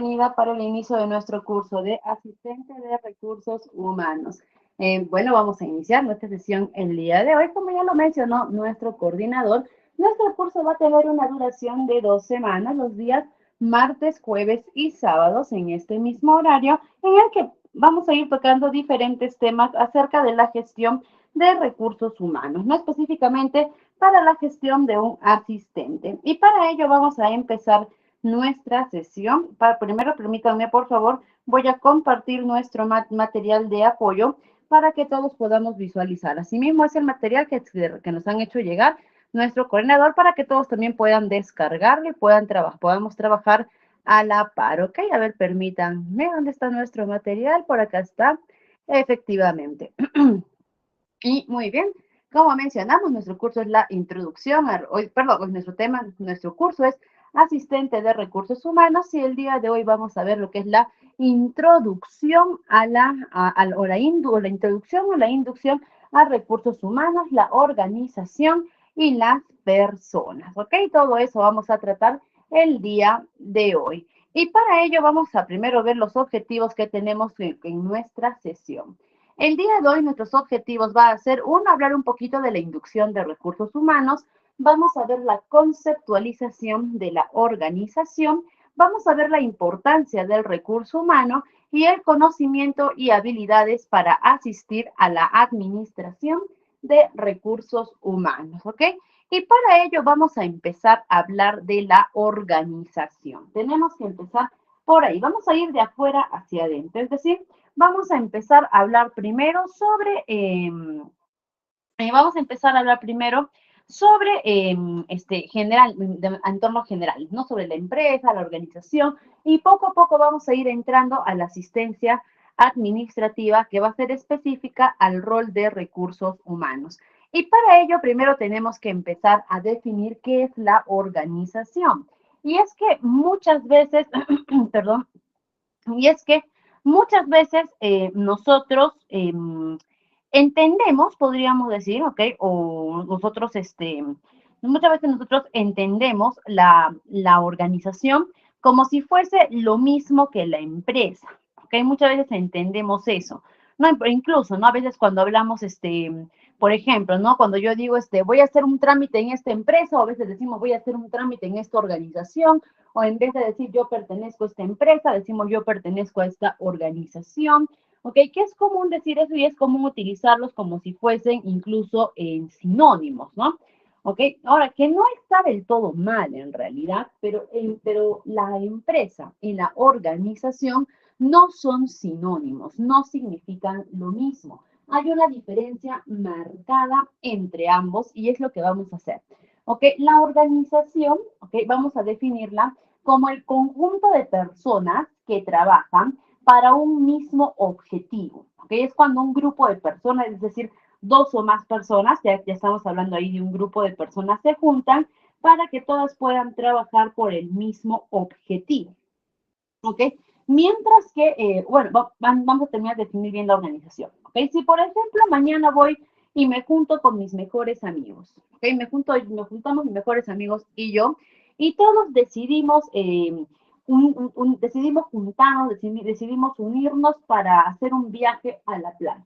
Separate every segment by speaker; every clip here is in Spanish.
Speaker 1: Bienvenida para el inicio de nuestro curso de asistente de recursos humanos. Bueno, vamos a iniciar nuestra sesión el día de hoy. Como ya lo mencionó nuestro coordinador, nuestro curso va a tener una duración de 2 semanas, los días martes, jueves y sábados en este mismo horario, en el que vamos a ir tocando diferentes temas acerca de la gestión de recursos humanos, no específicamente para la gestión de un asistente. Y para ello vamos a empezar nuestra sesión. Primero, permítanme, por favor, voy a compartir nuestro material de apoyo para que todos podamos visualizar. Asimismo, es el material que nos han hecho llegar nuestro coordinador para que todos también puedan descargarlo y podamos trabajar a la par, ¿ok? A ver, permítanme, ¿dónde está nuestro material? Por acá está, efectivamente. Y muy bien, como mencionamos, nuestro curso es la introducción, nuestro tema, nuestro curso es asistente de recursos humanos y el día de hoy vamos a ver lo que es la introducción o la introducción o la inducción a recursos humanos, la organización y las personas, ¿ok? Todo eso vamos a tratar el día de hoy. Y para ello vamos a primero ver los objetivos que tenemos en nuestra sesión. El día de hoy nuestros objetivos va a ser, uno, hablar un poquito de la inducción de recursos humanos, vamos a ver la conceptualización de la organización, vamos a ver la importancia del recurso humano y el conocimiento y habilidades para asistir a la administración de recursos humanos, ¿ok? Y para ello vamos a empezar a hablar de la organización. Tenemos que empezar por ahí, vamos a ir de afuera hacia adentro, es decir, vamos a empezar a hablar primero sobre, entornos generales, ¿no? Sobre la empresa, la organización, y poco a poco vamos a ir entrando a la asistencia administrativa que va a ser específica al rol de recursos humanos. Y para ello, primero tenemos que empezar a definir qué es la organización. Y es que muchas veces, perdón, y es que muchas veces nosotros entendemos, podríamos decir, ¿ok? O nosotros, muchas veces nosotros entendemos la organización como si fuese lo mismo que la empresa, ¿ok? Muchas veces entendemos eso. No, incluso, ¿no? A veces cuando hablamos, por ejemplo, ¿no? Cuando yo digo, voy a hacer un trámite en esta empresa, o a veces decimos, voy a hacer un trámite en esta organización, o en vez de decir yo pertenezco a esta empresa, decimos yo pertenezco a esta organización, ¿ok? Que es común decir eso y es común utilizarlos como si fuesen incluso sinónimos, ¿no? ¿Ok? Ahora, que no está del todo mal en realidad, pero la empresa y la organización no son sinónimos, no significan lo mismo. Hay una diferencia marcada entre ambos y es lo que vamos a hacer. ¿Ok? La organización, ¿ok? Vamos a definirla como el conjunto de personas que trabajan para un mismo objetivo. ¿Ok? Es cuando un grupo de personas, es decir, dos o más personas, ya estamos hablando ahí de un grupo de personas, se juntan para que todas puedan trabajar por el mismo objetivo. ¿Ok? Mientras que, vamos a terminar de definir bien la organización. ¿Ok? Si, por ejemplo, mañana voy y me junto con mis mejores amigos, ¿ok? Nos juntamos mis mejores amigos y yo, y todos decidimos, decidimos juntarnos, decidimos unirnos para hacer un viaje a la playa.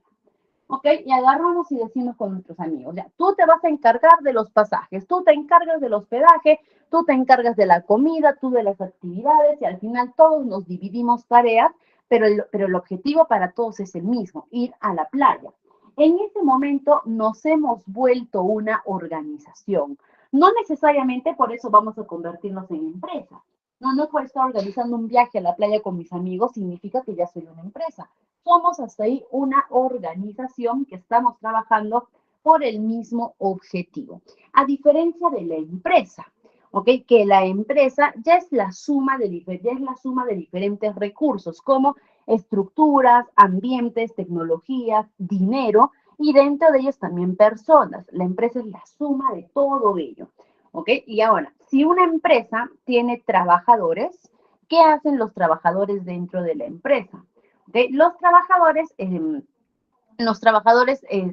Speaker 1: ¿Ok? Y agarramos y decimos con nuestros amigos, ya, tú te vas a encargar de los pasajes, tú te encargas del hospedaje, tú te encargas de la comida, tú de las actividades, y al final todos nos dividimos tareas, pero el objetivo para todos es el mismo, ir a la playa. En ese momento nos hemos vuelto una organización. No necesariamente por eso vamos a convertirnos en empresa. No, no por estar organizando un viaje a la playa con mis amigos significa que ya soy una empresa. Somos hasta ahí una organización que estamos trabajando por el mismo objetivo. A diferencia de la empresa, ¿ok? Que la empresa ya es la suma de diferentes recursos, como estructuras, ambientes, tecnologías, dinero, y dentro de ellos también personas. La empresa es la suma de todo ello, ¿ok? Y ahora, si una empresa tiene trabajadores, ¿qué hacen los trabajadores dentro de la empresa? ¿Okay? Los trabajadores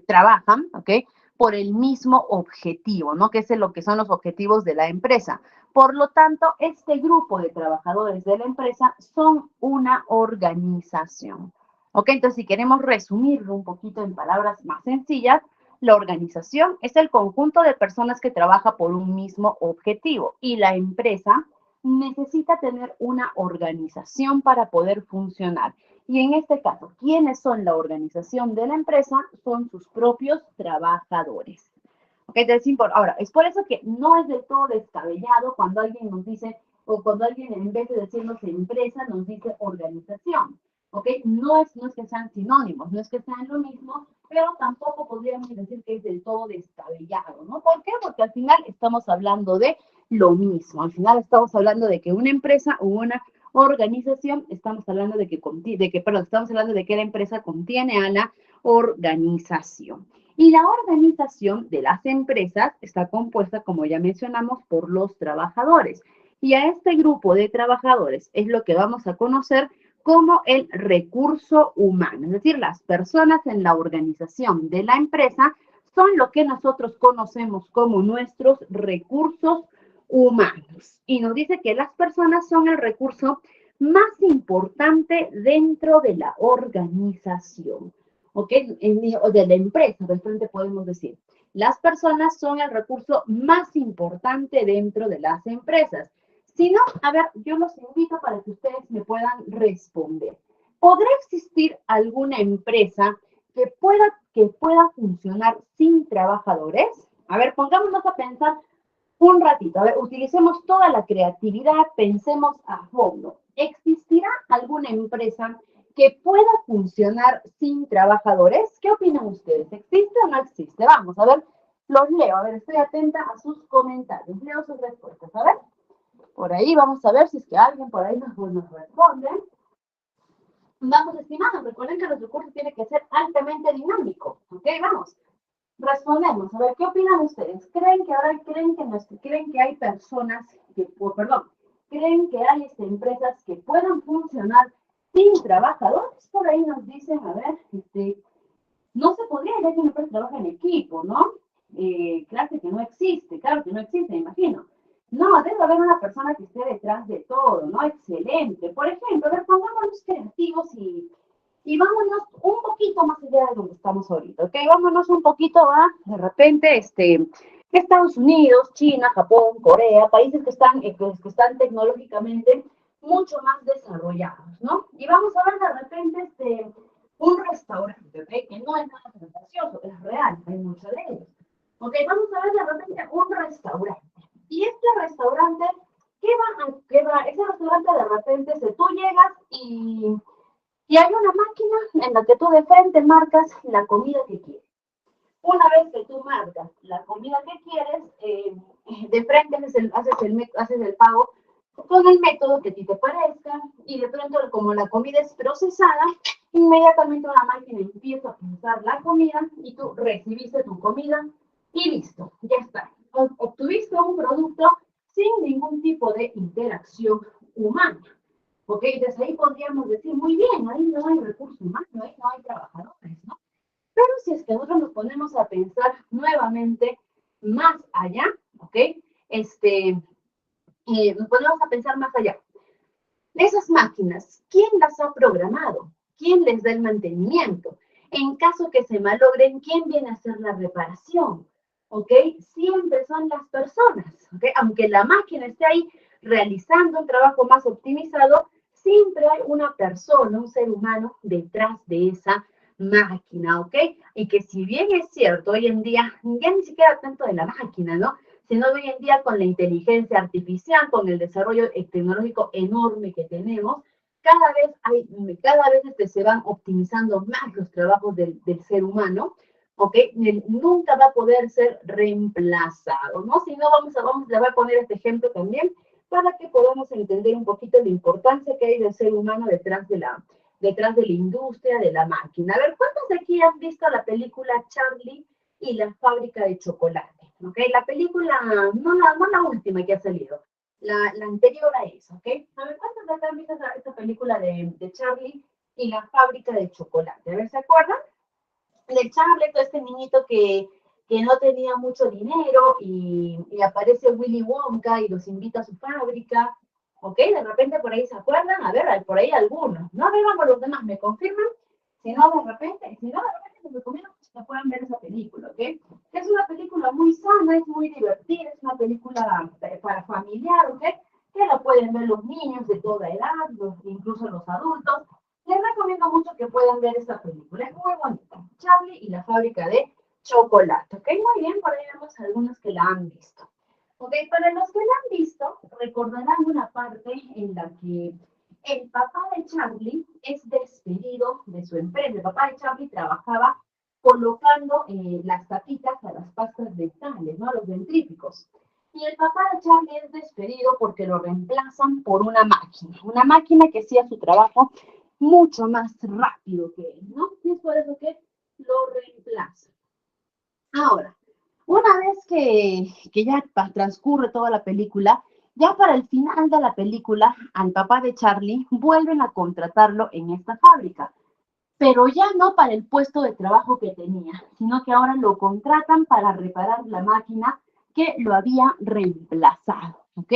Speaker 1: trabajan, ¿ok? por el mismo objetivo, ¿no? Que es lo que son los objetivos de la empresa. Por lo tanto, este grupo de trabajadores de la empresa son una organización. ¿Ok? Entonces, si queremos resumirlo un poquito en palabras más sencillas, la organización es el conjunto de personas que trabaja por un mismo objetivo y la empresa necesita tener una organización para poder funcionar. Y en este caso, ¿quiénes son la organización de la empresa? Son sus propios trabajadores. ¿Ok? Entonces, ahora, es por eso que no es del todo descabellado cuando alguien nos dice, o cuando alguien en vez de decirnos empresa, nos dice organización. ¿Ok? No es que sean sinónimos, no es que sean lo mismo, pero tampoco podríamos decir que es del todo descabellado, ¿no? ¿Por qué? Porque al final estamos hablando de lo mismo. Al final estamos hablando de que una empresa o una organización, estamos hablando de que la empresa contiene a la organización. Y la organización de las empresas está compuesta, como ya mencionamos, por los trabajadores. Y a este grupo de trabajadores es lo que vamos a conocer como el recurso humano. Es decir, las personas en la organización de la empresa son lo que nosotros conocemos como nuestros recursos humanos. Y nos dice que las personas son el recurso más importante dentro de la organización. ¿Ok? O de la empresa, de frente podemos decir. Las personas son el recurso más importante dentro de las empresas. Si no, a ver, yo los invito para que ustedes me puedan responder. ¿Podrá existir alguna empresa que pueda funcionar sin trabajadores? A ver, pongámonos a pensar un ratito. A ver, utilicemos toda la creatividad, pensemos a fondo. ¿Existirá alguna empresa que pueda funcionar sin trabajadores? ¿Qué opinan ustedes? ¿Existe o no existe? Vamos, a ver, los leo. A ver, estoy atenta a sus comentarios. Leo sus respuestas. A ver, por ahí vamos a ver si es que alguien por ahí nos responde. Vamos, estimados, recuerden que nuestro curso tiene que ser altamente dinámico. ¿Ok? Vamos. Respondemos, a ver, ¿qué opinan ustedes? ¿Creen que hay personas creen que hay empresas que puedan funcionar sin trabajadores? Por ahí nos dicen, a ver, no se podría, ya que una empresa trabaja en equipo, ¿no? Claro que no existe, me imagino. No, debe haber una persona que esté detrás de todo, ¿no? Excelente. Por ejemplo, a ver, pongámonos creativos y vámonos un poquito más allá de donde estamos ahorita, ¿ok? Vámonos un poquito a, de repente, Estados Unidos, China, Japón, Corea, países que están tecnológicamente mucho más desarrollados, ¿no? Y vamos a ver de repente un restaurante, ¿ok? Que no es nada fantasioso, es real, hay muchos de ellos. ¿Ok? Vamos a ver de repente un restaurante. Y este restaurante, ese restaurante de repente, tú llegas y hay una máquina en la que tú de frente marcas la comida que quieres. Una vez que tú marcas la comida que quieres, de frente haces el pago con el método que a ti te parezca y de pronto como la comida es procesada, inmediatamente una máquina empieza a procesar la comida y tú recibiste tu comida y listo, ya está. Obtuviste un producto sin ningún tipo de interacción humana. ¿Ok? Desde ahí podríamos decir, muy bien, ahí no hay recursos humanos, ahí no hay trabajadores, ¿no? Pero si es que nosotros nos ponemos a pensar nuevamente más allá, ¿ok? Nos ponemos a pensar más allá. Esas máquinas, ¿quién las ha programado? ¿Quién les da el mantenimiento? En caso que se malogren, ¿quién viene a hacer la reparación? ¿Ok? Siempre son las personas, ¿ok? Aunque la máquina esté ahí realizando un trabajo más optimizado, siempre hay una persona, un ser humano detrás de esa máquina, ¿ok? Y que si bien es cierto, hoy en día ya ni siquiera tanto de la máquina, ¿no? Sino hoy en día con la inteligencia artificial, con el desarrollo tecnológico enorme que tenemos, cada vez se van optimizando más los trabajos del ser humano, ¿ok? Nunca va a poder ser reemplazado, ¿no? Si no, le voy a poner este ejemplo también para que podamos entender un poquito la importancia que hay del ser humano detrás de la industria de la máquina. A ver, ¿cuántos de aquí han visto la película Charlie y la fábrica de chocolate? ¿Ok? La película, no la última que ha salido, la anterior a esa, ¿ok? A ver, ¿cuántos de acá han visto esta película de Charlie y la fábrica de chocolate? A ver, ¿se acuerdan? De Charlie, todo este niñito que que no tenía mucho dinero y aparece Willy Wonka y los invita a su fábrica. ¿Ok? De repente por ahí se acuerdan, a ver, por ahí algunos. No, a ver, vamos los demás, ¿me confirman? Si no, de repente les recomiendo que puedan ver esa película, ¿ok? Es una película muy sana, es muy divertida, es una película para familiar, ¿ok? Que la pueden ver los niños de toda edad, incluso los adultos. Les recomiendo mucho que puedan ver esta película, es muy bonita. Charlie y la fábrica de chocolate, ¿ok? Muy bien, por ahí vemos algunos que la han visto. Ok, para los que la han visto, recordarán una parte en la que el papá de Charlie es despedido de su empresa. El papá de Charlie trabajaba colocando las tapitas a las pastas dentales, ¿no? A los dentríficos. Y el papá de Charlie es despedido porque lo reemplazan por una máquina que hacía su trabajo mucho más rápido que él, ¿no? Y es por eso que lo reemplaza. Ahora, una vez que ya transcurre toda la película, ya para el final de la película, al papá de Charlie vuelven a contratarlo en esta fábrica, pero ya no para el puesto de trabajo que tenía, sino que ahora lo contratan para reparar la máquina que lo había reemplazado, ¿ok?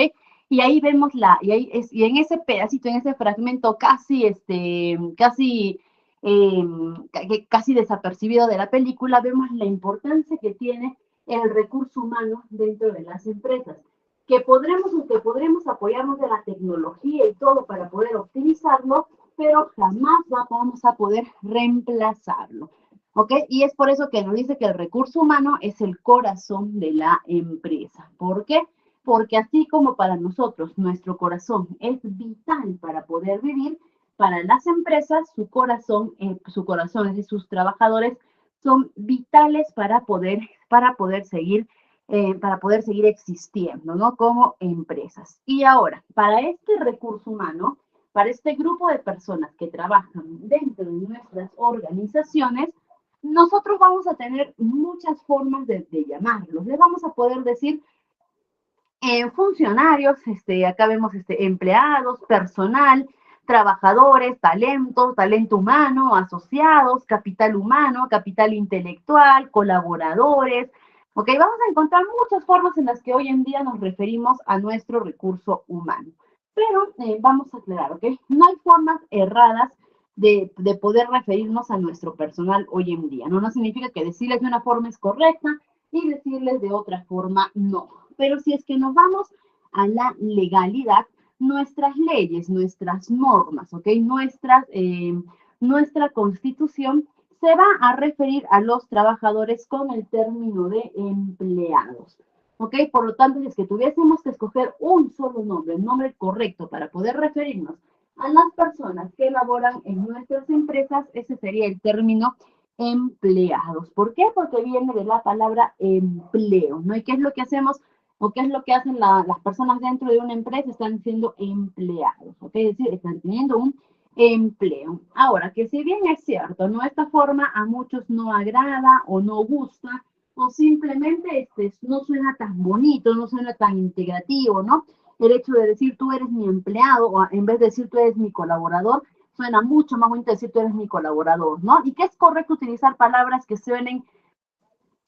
Speaker 1: Y ahí vemos y en ese pedacito, en ese fragmento casi desapercibido de la película, vemos la importancia que tiene el recurso humano dentro de las empresas, que podremos apoyarnos de la tecnología y todo para poder optimizarlo, pero jamás vamos a poder reemplazarlo. ¿Ok? Y es por eso que nos dice que el recurso humano es el corazón de la empresa. ¿Por qué? Porque así como para nosotros nuestro corazón es vital para poder vivir, para las empresas su corazón es de sus trabajadores, son vitales para poder seguir existiendo, ¿no? Como empresas. Y ahora, para este recurso humano, para este grupo de personas que trabajan dentro de nuestras organizaciones, nosotros vamos a tener muchas formas de llamarlos. Les vamos a poder decir funcionarios, acá vemos empleados, personal, trabajadores, talento humano, asociados, capital intelectual, colaboradores. Ok, vamos a encontrar muchas formas en las que hoy en día nos referimos a nuestro recurso humano. Pero vamos a aclarar, ¿ok? No hay formas erradas de poder referirnos a nuestro personal hoy en día. No significa que decirles de una forma es correcta y decirles de otra forma no. Pero si es que nos vamos a la legalidad, nuestras leyes, nuestras normas, ¿ok? Nuestra constitución se va a referir a los trabajadores con el término de empleados. ¿Ok? Por lo tanto, si es que tuviésemos que escoger un solo nombre, el nombre correcto para poder referirnos a las personas que laboran en nuestras empresas, ese sería el término empleados. ¿Por qué? Porque viene de la palabra empleo, ¿no? ¿Y qué es lo que hacemos o qué es lo que hacen las personas dentro de una empresa? Están siendo empleados, ¿ok? Es decir, están teniendo un empleo. Ahora, que si bien es cierto, ¿no? Esta forma a muchos no agrada o no gusta, o simplemente no suena tan bonito, no suena tan integrativo, ¿no? El hecho de decir tú eres mi empleado o en vez de decir tú eres mi colaborador, suena mucho más bonito decir tú eres mi colaborador, ¿no? Y que es correcto utilizar palabras que suenen,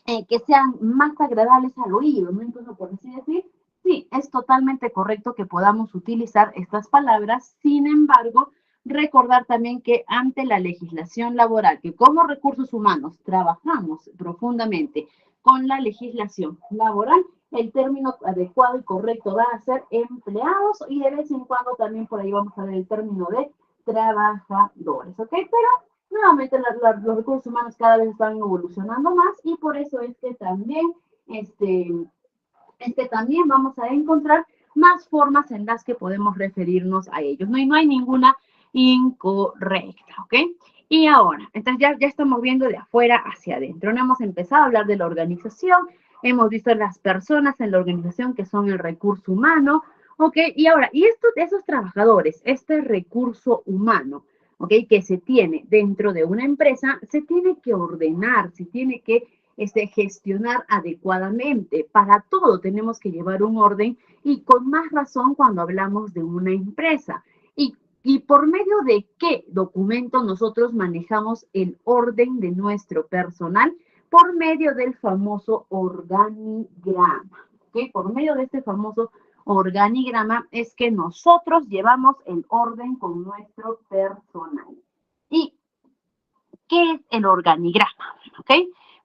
Speaker 1: que sean más agradables al oído, ¿no? Incluso por así decir, sí, es totalmente correcto que podamos utilizar estas palabras, sin embargo, recordar también que ante la legislación laboral, que como recursos humanos trabajamos profundamente con la legislación laboral, el término adecuado y correcto va a ser empleados y de vez en cuando también por ahí vamos a ver el término de trabajadores, ¿ok? Pero nuevamente los recursos humanos cada vez están evolucionando más y por eso es que también, también vamos a encontrar más formas en las que podemos referirnos a ellos, ¿no? Y no hay ninguna incorrecta, ¿ok? Y ahora, entonces ya estamos viendo de afuera hacia adentro, no hemos empezado a hablar de la organización, hemos visto las personas en la organización que son el recurso humano, ¿ok? Y ahora, y esos trabajadores, este recurso humano, ¿ok? Que se tiene dentro de una empresa, se tiene que ordenar, se tiene que gestionar adecuadamente. Para todo tenemos que llevar un orden y con más razón cuando hablamos de una empresa. ¿Y por medio de qué documento nosotros manejamos el orden de nuestro personal? por medio del famoso organigrama. ¿Ok? Por medio de este famoso organigrama es que nosotros llevamos el orden con nuestro personal. ¿Y qué es el organigrama? ¿Ok?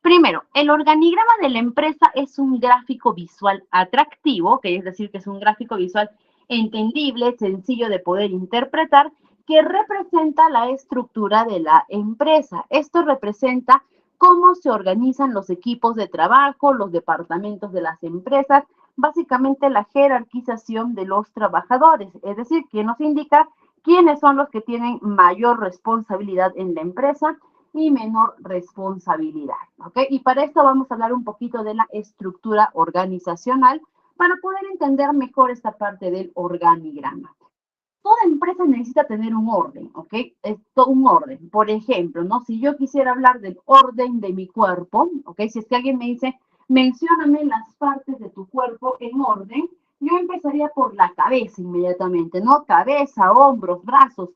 Speaker 1: Primero, el organigrama de la empresa es un gráfico visual atractivo, que es decir, que es un gráfico visual entendible, sencillo de poder interpretar, que representa la estructura de la empresa. Esto representa cómo se organizan los equipos de trabajo, los departamentos de las empresas, básicamente la jerarquización de los trabajadores, es decir, que nos indica quiénes son los que tienen mayor responsabilidad en la empresa y menor responsabilidad, ¿ok? Y para esto vamos a hablar un poquito de la estructura organizacional para poder entender mejor esta parte del organigrama. Toda empresa necesita tener un orden, ¿ok? Un orden. Por ejemplo, ¿no? Si yo quisiera hablar del orden de mi cuerpo, ¿ok? Si es que alguien me dice, mencióname las partes de tu cuerpo en orden, yo empezaría por la cabeza inmediatamente, ¿no? Cabeza, hombros, brazos,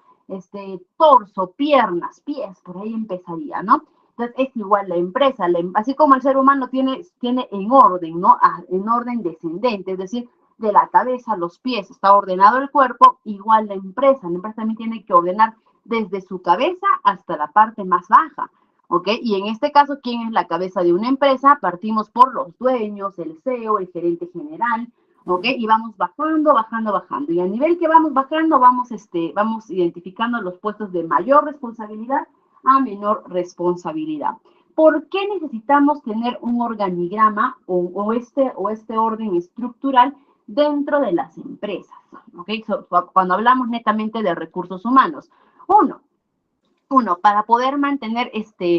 Speaker 1: torso, piernas, pies, por ahí empezaría, ¿no? Entonces es igual la empresa, así como el ser humano tiene en orden, ¿no? En orden descendente, es decir, de la cabeza a los pies está ordenado el cuerpo, igual la empresa también tiene que ordenar desde su cabeza hasta la parte más baja, ¿ok? Y en este caso, ¿quién es la cabeza de una empresa? Partimos por los dueños, el CEO, el gerente general, ¿ok? Y vamos bajando, bajando, bajando. Y a nivel que vamos bajando, vamos identificando los puestos de mayor responsabilidad a menor responsabilidad. ¿Por qué necesitamos tener un organigrama o este orden estructural dentro de las empresas? ¿Okay? Cuando hablamos netamente de recursos humanos. Uno, para poder mantener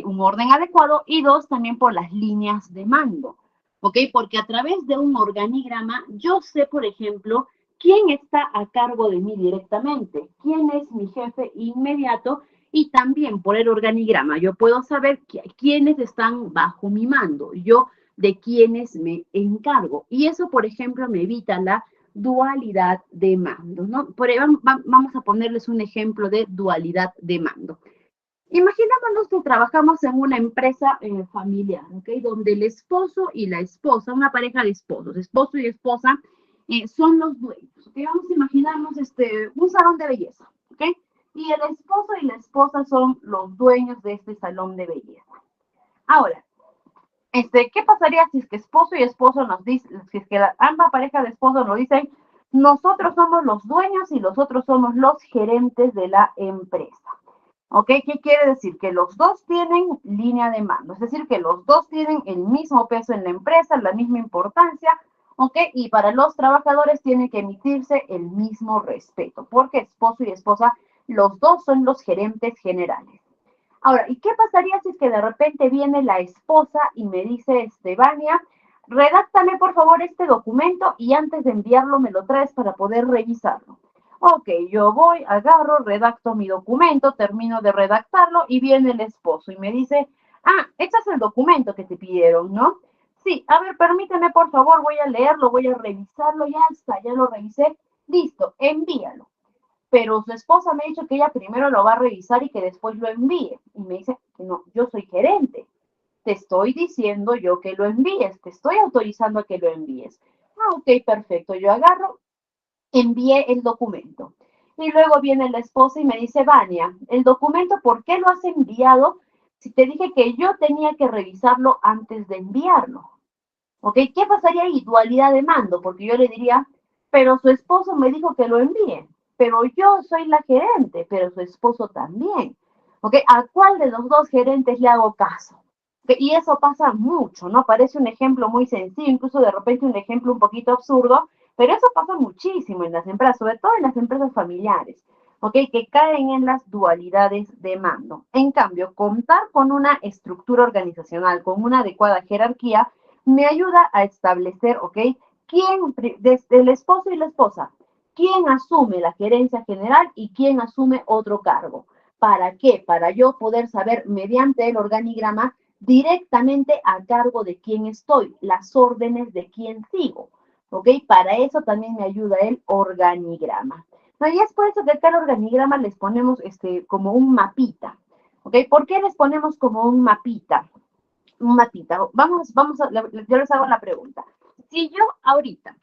Speaker 1: un orden adecuado, y dos, también por las líneas de mando. ¿Ok? Porque a través de un organigrama yo sé, por ejemplo, quién está a cargo de mí directamente, quién es mi jefe inmediato, y también por el organigrama yo puedo saber quiénes están bajo mi mando, yo de quiénes me encargo. Y eso, por ejemplo, me evita la dualidad de mando, ¿no? Vamos a ponerles un ejemplo de dualidad de mando. Imaginémonos que trabajamos en una empresa familiar, ¿ok? Donde el esposo y la esposa, una pareja de esposos, esposo y esposa, son los dueños, ¿ok? Vamos a imaginarnos un salón de belleza, ¿ok? Y el esposo y la esposa son los dueños de este salón de belleza. Ahora, ¿qué pasaría si es que esposo y esposo nos dicen, si es que ambas parejas de esposos nos dicen, nosotros somos los dueños y nosotros somos los gerentes de la empresa? ¿Ok? ¿Qué quiere decir? Que los dos tienen línea de mando, es decir, que los dos tienen el mismo peso en la empresa, la misma importancia, ¿ok? Y para los trabajadores tiene que emitirse el mismo respeto, porque esposo y esposa, los dos son los gerentes generales. Ahora, ¿y qué pasaría si es que de repente viene la esposa y me dice, Vania, redáctame por favor este documento y antes de enviarlo me lo traes para poder revisarlo? Ok, yo voy, agarro, redacto mi documento, termino de redactarlo y viene el esposo y me dice, este es el documento que te pidieron, ¿no? Sí, a ver, permíteme por favor, voy a leerlo, voy a revisarlo, ya está, ya lo revisé, listo, envíalo. Pero su esposa me ha dicho que ella primero lo va a revisar y que después lo envíe. Y me dice que no, yo soy gerente. Te estoy diciendo yo que lo envíes, te estoy autorizando a que lo envíes. Ok, perfecto. Yo agarro, envié el documento. Y luego viene la esposa y me dice, Vania, el documento, ¿por qué lo has enviado si te dije que yo tenía que revisarlo antes de enviarlo? ¿Ok? ¿Qué pasaría ahí? Dualidad de mando, porque yo le diría, pero su esposo me dijo que lo envíe, pero yo soy la gerente, pero su esposo también. ¿Ok? ¿A cuál de los dos gerentes le hago caso? ¿Okay? Y eso pasa mucho, ¿no? Parece un ejemplo muy sencillo, incluso de repente un ejemplo un poquito absurdo, pero eso pasa muchísimo en las empresas, sobre todo en las empresas familiares, ¿ok? Que caen en las dualidades de mando. En cambio, contar con una estructura organizacional, con una adecuada jerarquía, me ayuda a establecer, ¿ok? ¿Quién, desde el esposo y la esposa, quién asume la gerencia general y quién asume otro cargo? ¿Para qué? Para yo poder saber mediante el organigrama directamente a cargo de quién estoy, las órdenes de quién sigo, ¿ok? Para eso también me ayuda el organigrama. No, y es por eso que acá al organigrama les ponemos como un mapita, ¿ok? ¿Por qué les ponemos como un mapita? un mapita. Yo les hago la pregunta. Si yo ahorita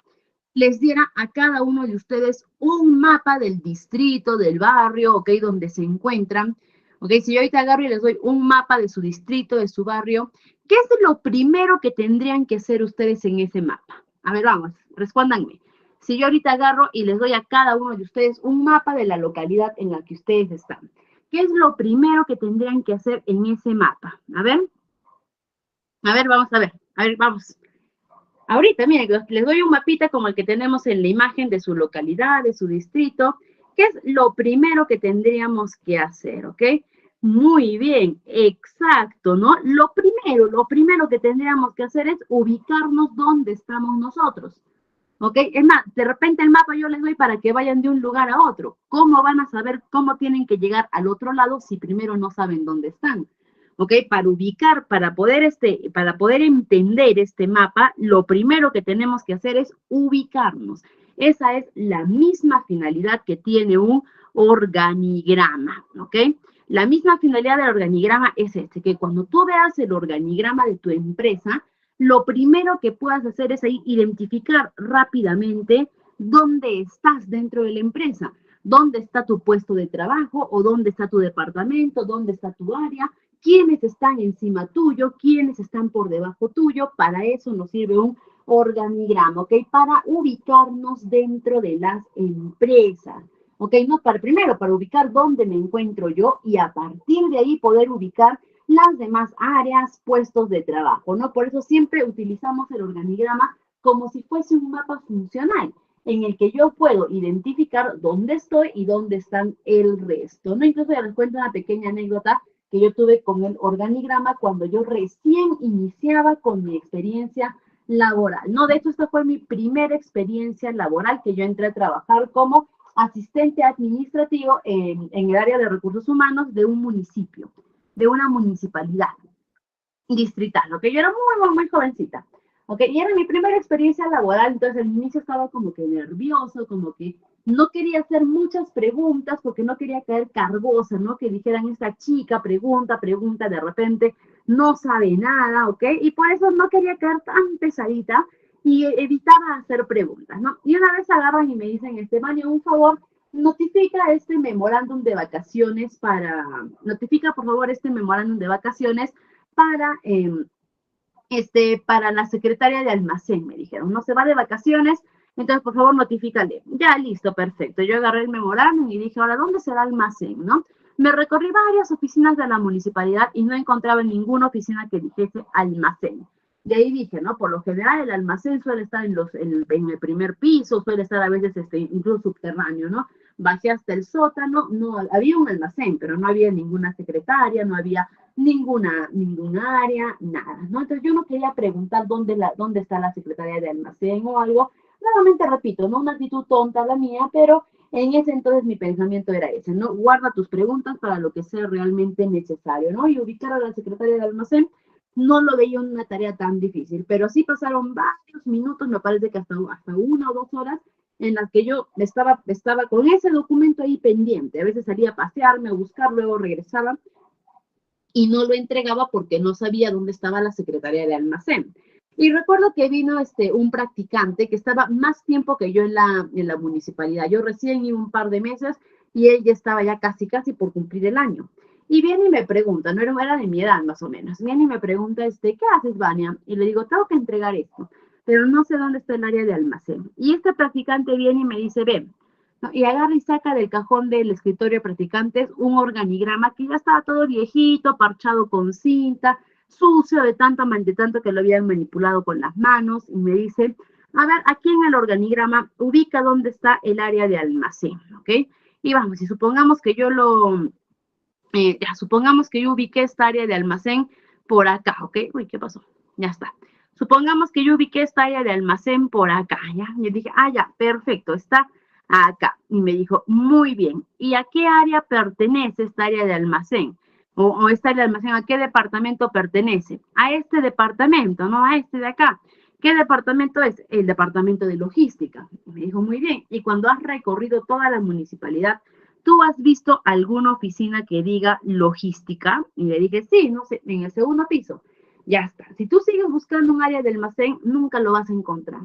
Speaker 1: les diera a cada uno de ustedes un mapa del distrito, del barrio, ¿ok? Donde se encuentran, ¿ok? Si yo ahorita agarro y les doy un mapa de su distrito, de su barrio, ¿qué es lo primero que tendrían que hacer ustedes en ese mapa? A ver, vamos, respóndanme. Si yo ahorita agarro y les doy a cada uno de ustedes un mapa de la localidad en la que ustedes están, ¿qué es lo primero que tendrían que hacer en ese mapa? A ver, vamos a ver, vamos. Ahorita, miren, les doy un mapita como el que tenemos en la imagen de su localidad, de su distrito. ¿Qué es lo primero que tendríamos que hacer? ¿Ok? Muy bien, exacto, ¿no? Lo primero que tendríamos que hacer es ubicarnos donde estamos nosotros. ¿Ok? Es más, de repente el mapa yo les doy para que vayan de un lugar a otro. ¿Cómo van a saber cómo tienen que llegar al otro lado si primero no saben dónde están? ¿Ok? Para ubicar, para poder entender este mapa, lo primero que tenemos que hacer es ubicarnos. Esa es la misma finalidad que tiene un organigrama, ¿ok? La misma finalidad del organigrama es que cuando tú veas el organigrama de tu empresa, lo primero que puedas hacer es ahí identificar rápidamente dónde estás dentro de la empresa, dónde está tu puesto de trabajo o dónde está tu departamento, dónde está tu área, quiénes están encima tuyo, quiénes están por debajo tuyo. Para eso nos sirve un organigrama, ¿ok? Para ubicarnos dentro de las empresas, ¿ok? No primero para ubicar dónde me encuentro yo y a partir de ahí poder ubicar las demás áreas, puestos de trabajo, ¿no? Por eso siempre utilizamos el organigrama como si fuese un mapa funcional, en el que yo puedo identificar dónde estoy y dónde están el resto, ¿no? Incluso les cuento una pequeña anécdota que yo tuve con el organigrama cuando yo recién iniciaba con mi experiencia laboral, ¿no? De hecho, esta fue mi primera experiencia laboral que yo entré a trabajar como asistente administrativo en el área de recursos humanos de un municipio, de una municipalidad distrital, ¿ok? Yo era muy jovencita, ¿ok? Y era mi primera experiencia laboral, entonces al inicio estaba como que nervioso, como que no quería hacer muchas preguntas porque no quería caer cargosa, ¿no? Que dijeran, esta chica pregunta, de repente no sabe nada, ¿ok? Y por eso no quería caer tan pesadita y evitaba hacer preguntas, ¿no? Y una vez agarran y me dicen, Estefania, un favor, notifica este memorándum de vacaciones notifica por favor este memorándum de vacaciones para, para la secretaria de almacén, me dijeron, no se va de vacaciones, entonces por favor notifícale. Ya, listo, perfecto. Yo agarré el memorándum y dije, ahora, ¿dónde será el almacén, no? Me recorrí varias oficinas de la municipalidad y no encontraba ninguna oficina que dijese almacén. De ahí dije, ¿no? Por lo general el almacén suele estar en el primer piso, suele estar a veces incluso subterráneo, ¿no? Bajé hasta el sótano, no, había un almacén, pero no había ninguna secretaria, no había ningún área, nada, ¿no? Entonces yo no quería preguntar dónde está la secretaria de almacén o algo. Nuevamente repito, no una actitud tonta la mía, pero en ese entonces mi pensamiento era ese, ¿no? Guarda tus preguntas para lo que sea realmente necesario, ¿no? Y ubicar a la secretaria de almacén no lo veía una tarea tan difícil, pero sí pasaron varios minutos, me parece que hasta 1 o 2 horas, en las que yo estaba con ese documento ahí pendiente. A veces salía a pasearme, a buscar, luego regresaba y no lo entregaba porque no sabía dónde estaba la secretaria de almacén. Y recuerdo que vino un practicante que estaba más tiempo que yo en la municipalidad. Yo recién iba un par de meses y él ya estaba ya casi por cumplir el año. Y viene y me pregunta, no era de mi edad más o menos, viene y me pregunta, ¿qué haces, Vania? Y le digo, tengo que entregar esto, pero no sé dónde está el área de almacén. Y este practicante viene y me dice, ven, ¿no? Y agarra y saca del cajón del escritorio de practicantes un organigrama que ya estaba todo viejito, parchado con cinta, sucio de tanto que lo habían manipulado con las manos, y me dice, a ver, aquí en el organigrama ubica dónde está el área de almacén, ¿ok? Y vamos, si supongamos que supongamos que yo ubiqué esta área de almacén por acá, ¿ok? Uy, ¿qué pasó? Ya está. Supongamos que yo ubiqué esta área de almacén por acá, ¿ya? Y dije, ya, perfecto, está acá. Y me dijo, muy bien. ¿Y a qué área pertenece esta área de almacén? O esta área de almacén, ¿a qué departamento pertenece? A este departamento, no a este de acá. ¿Qué departamento es? El departamento de logística. Y me dijo, muy bien. Y cuando has recorrido toda la municipalidad, ¿tú has visto alguna oficina que diga logística? Y le dije, sí, no sé, en el segundo piso. ya está. Si tú sigues buscando un área de almacén, nunca lo vas a encontrar.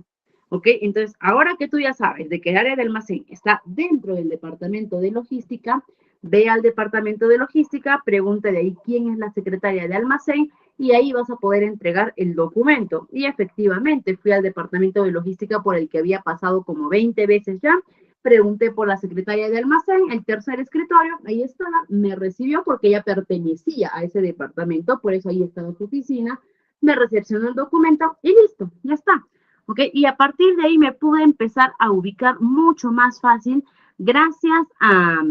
Speaker 1: ¿Ok? Entonces, ahora que tú ya sabes de que el área de almacén está dentro del departamento de logística, ve al departamento de logística, pregúntale ahí quién es la secretaria de almacén y ahí vas a poder entregar el documento. Y efectivamente, fui al departamento de logística por el que había pasado como 20 veces ya, pregunté por la secretaria de almacén, el tercer escritorio, ahí estaba, me recibió porque ella pertenecía a ese departamento, por eso ahí estaba su oficina, me recepcionó el documento y listo, ya está. ¿Ok? Y a partir de ahí me pude empezar a ubicar mucho más fácil gracias a,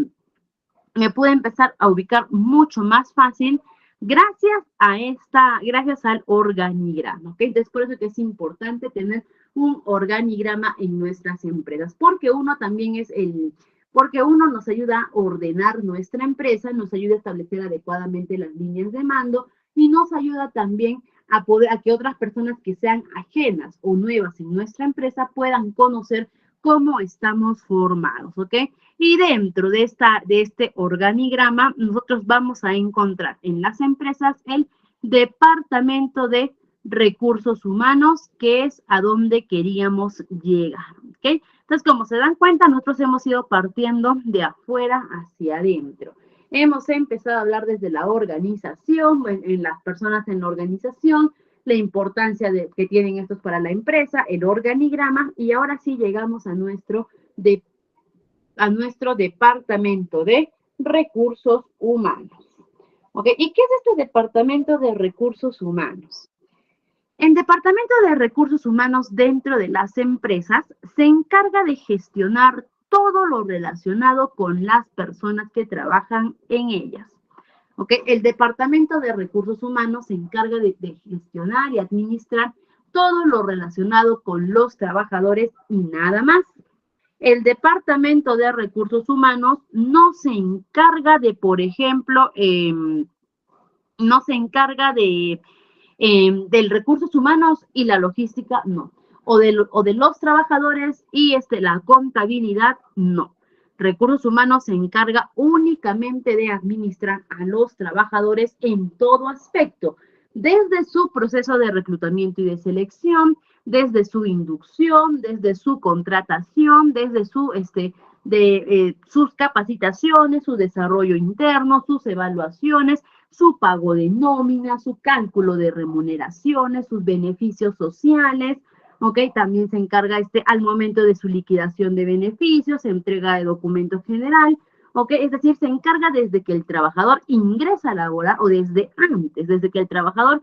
Speaker 1: me pude empezar a ubicar mucho más fácil gracias al organigrama, ¿ok? Entonces, por eso que es importante tener un organigrama en nuestras empresas, porque uno también porque uno nos ayuda a ordenar nuestra empresa, nos ayuda a establecer adecuadamente las líneas de mando y nos ayuda también a que otras personas que sean ajenas o nuevas en nuestra empresa puedan conocer cómo estamos formados, ¿ok? Y dentro de este organigrama, nosotros vamos a encontrar en las empresas el departamento de recursos humanos, que es a donde queríamos llegar, ¿ok? Entonces, como se dan cuenta, nosotros hemos ido partiendo de afuera hacia adentro. Hemos empezado a hablar desde la organización, en las personas en la organización, la importancia que tienen estos para la empresa, el organigrama, y ahora sí llegamos a nuestro departamento de recursos humanos. ¿Ok? ¿Y qué es este departamento de recursos humanos? El departamento de recursos humanos dentro de las empresas se encarga de gestionar todo lo relacionado con las personas que trabajan en ellas. ¿Ok? El departamento de recursos humanos se encarga de gestionar y administrar todo lo relacionado con los trabajadores y nada más. El Departamento de Recursos Humanos no se encarga de, por ejemplo, no se encarga del recursos humanos y la logística, no. O de los trabajadores y la contabilidad, no. Recursos Humanos se encarga únicamente de administrar a los trabajadores en todo aspecto, desde su proceso de reclutamiento y de selección, desde su inducción, desde su contratación, desde sus capacitaciones, su desarrollo interno, sus evaluaciones, su pago de nómina, su cálculo de remuneraciones, sus beneficios sociales, ¿ok? También se encarga al momento de su liquidación de beneficios, entrega de documento general, ¿ok? Es decir, se encarga desde que el trabajador ingresa a laborar o desde antes, desde que el trabajador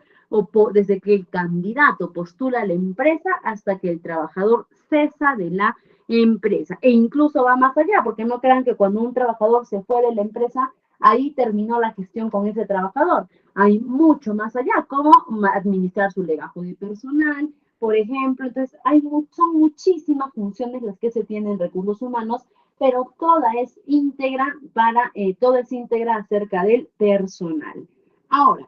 Speaker 1: desde que el candidato postula a la empresa hasta que el trabajador cesa de la empresa. E incluso va más allá, porque no crean que cuando un trabajador se fue de la empresa, ahí terminó la gestión con ese trabajador. Hay mucho más allá, como administrar su legajo de personal, por ejemplo. Entonces, son muchísimas funciones las que se tienen en recursos humanos, pero toda es íntegra acerca del personal. Ahora,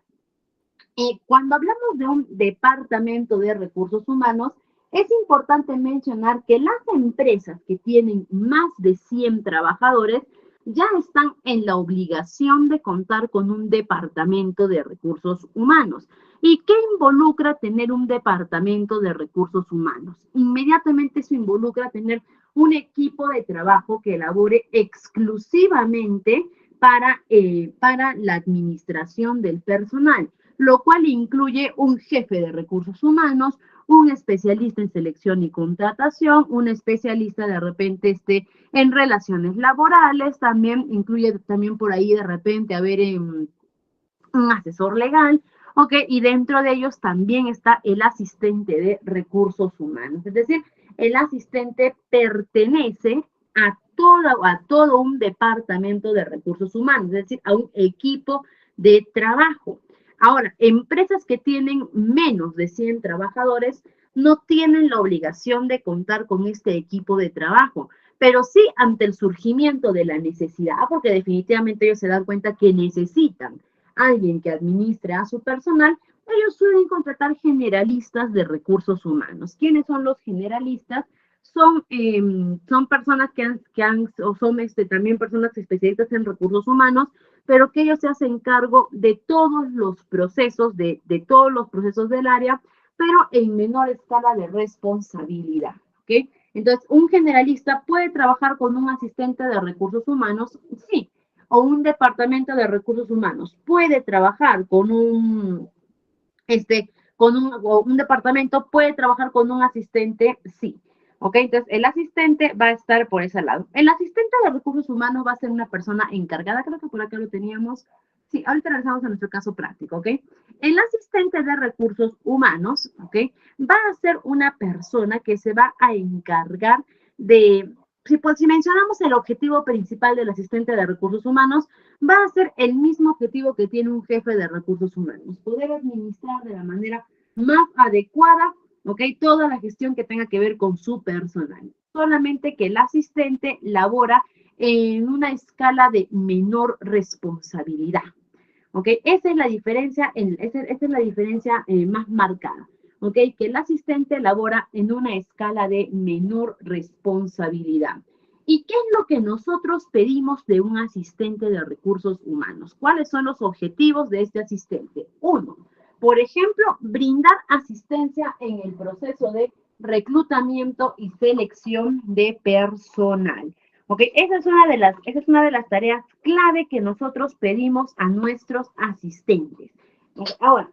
Speaker 1: cuando hablamos de un departamento de recursos humanos, es importante mencionar que las empresas que tienen más de 100 trabajadores ya están en la obligación de contar con un departamento de recursos humanos. ¿Y qué involucra tener un departamento de recursos humanos? Inmediatamente eso involucra tener un equipo de trabajo que elabore exclusivamente para la administración del personal, lo cual incluye un jefe de recursos humanos, un especialista en selección y contratación, un especialista de repente en relaciones laborales, también incluye también por ahí de repente un asesor legal, ¿ok? Y dentro de ellos también está el asistente de recursos humanos, es decir, el asistente pertenece a todo un departamento de recursos humanos, es decir, a un equipo de trabajo. Ahora, empresas que tienen menos de 100 trabajadores no tienen la obligación de contar con este equipo de trabajo, pero sí ante el surgimiento de la necesidad, porque definitivamente ellos se dan cuenta que necesitan alguien que administre a su personal, ellos suelen contratar generalistas de recursos humanos. ¿Quiénes son los generalistas? Son personas o son también personas especialistas en recursos humanos, pero que ellos se hacen cargo de todos los procesos, de todos los procesos del área, pero en menor escala de responsabilidad, ¿ok? Entonces, un generalista puede trabajar con un asistente de recursos humanos, sí, o un departamento de recursos humanos puede trabajar con o un departamento puede trabajar con un asistente, sí. ¿Ok? Entonces, el asistente va a estar por ese lado. El asistente de recursos humanos va a ser una persona encargada, creo que por acá lo teníamos. Sí, ahorita regresamos a nuestro caso práctico, ¿ok? El asistente de recursos humanos, ¿ok? Va a ser una persona que se va a encargar de, si mencionamos el objetivo principal del asistente de recursos humanos, va a ser el mismo objetivo que tiene un jefe de recursos humanos, poder administrar de la manera más adecuada, ¿ok? Toda la gestión que tenga que ver con su personal. Solamente que el asistente labora en una escala de menor responsabilidad, ¿ok? Esa es la diferencia, esa es la diferencia más marcada, ¿ok? Que el asistente labora en una escala de menor responsabilidad. ¿Y qué es lo que nosotros pedimos de un asistente de recursos humanos? ¿Cuáles son los objetivos de este asistente? Uno, por ejemplo, brindar asistencia en el proceso de reclutamiento y selección de personal. ¿Ok? Esa es una de las tareas clave que nosotros pedimos a nuestros asistentes. Ahora,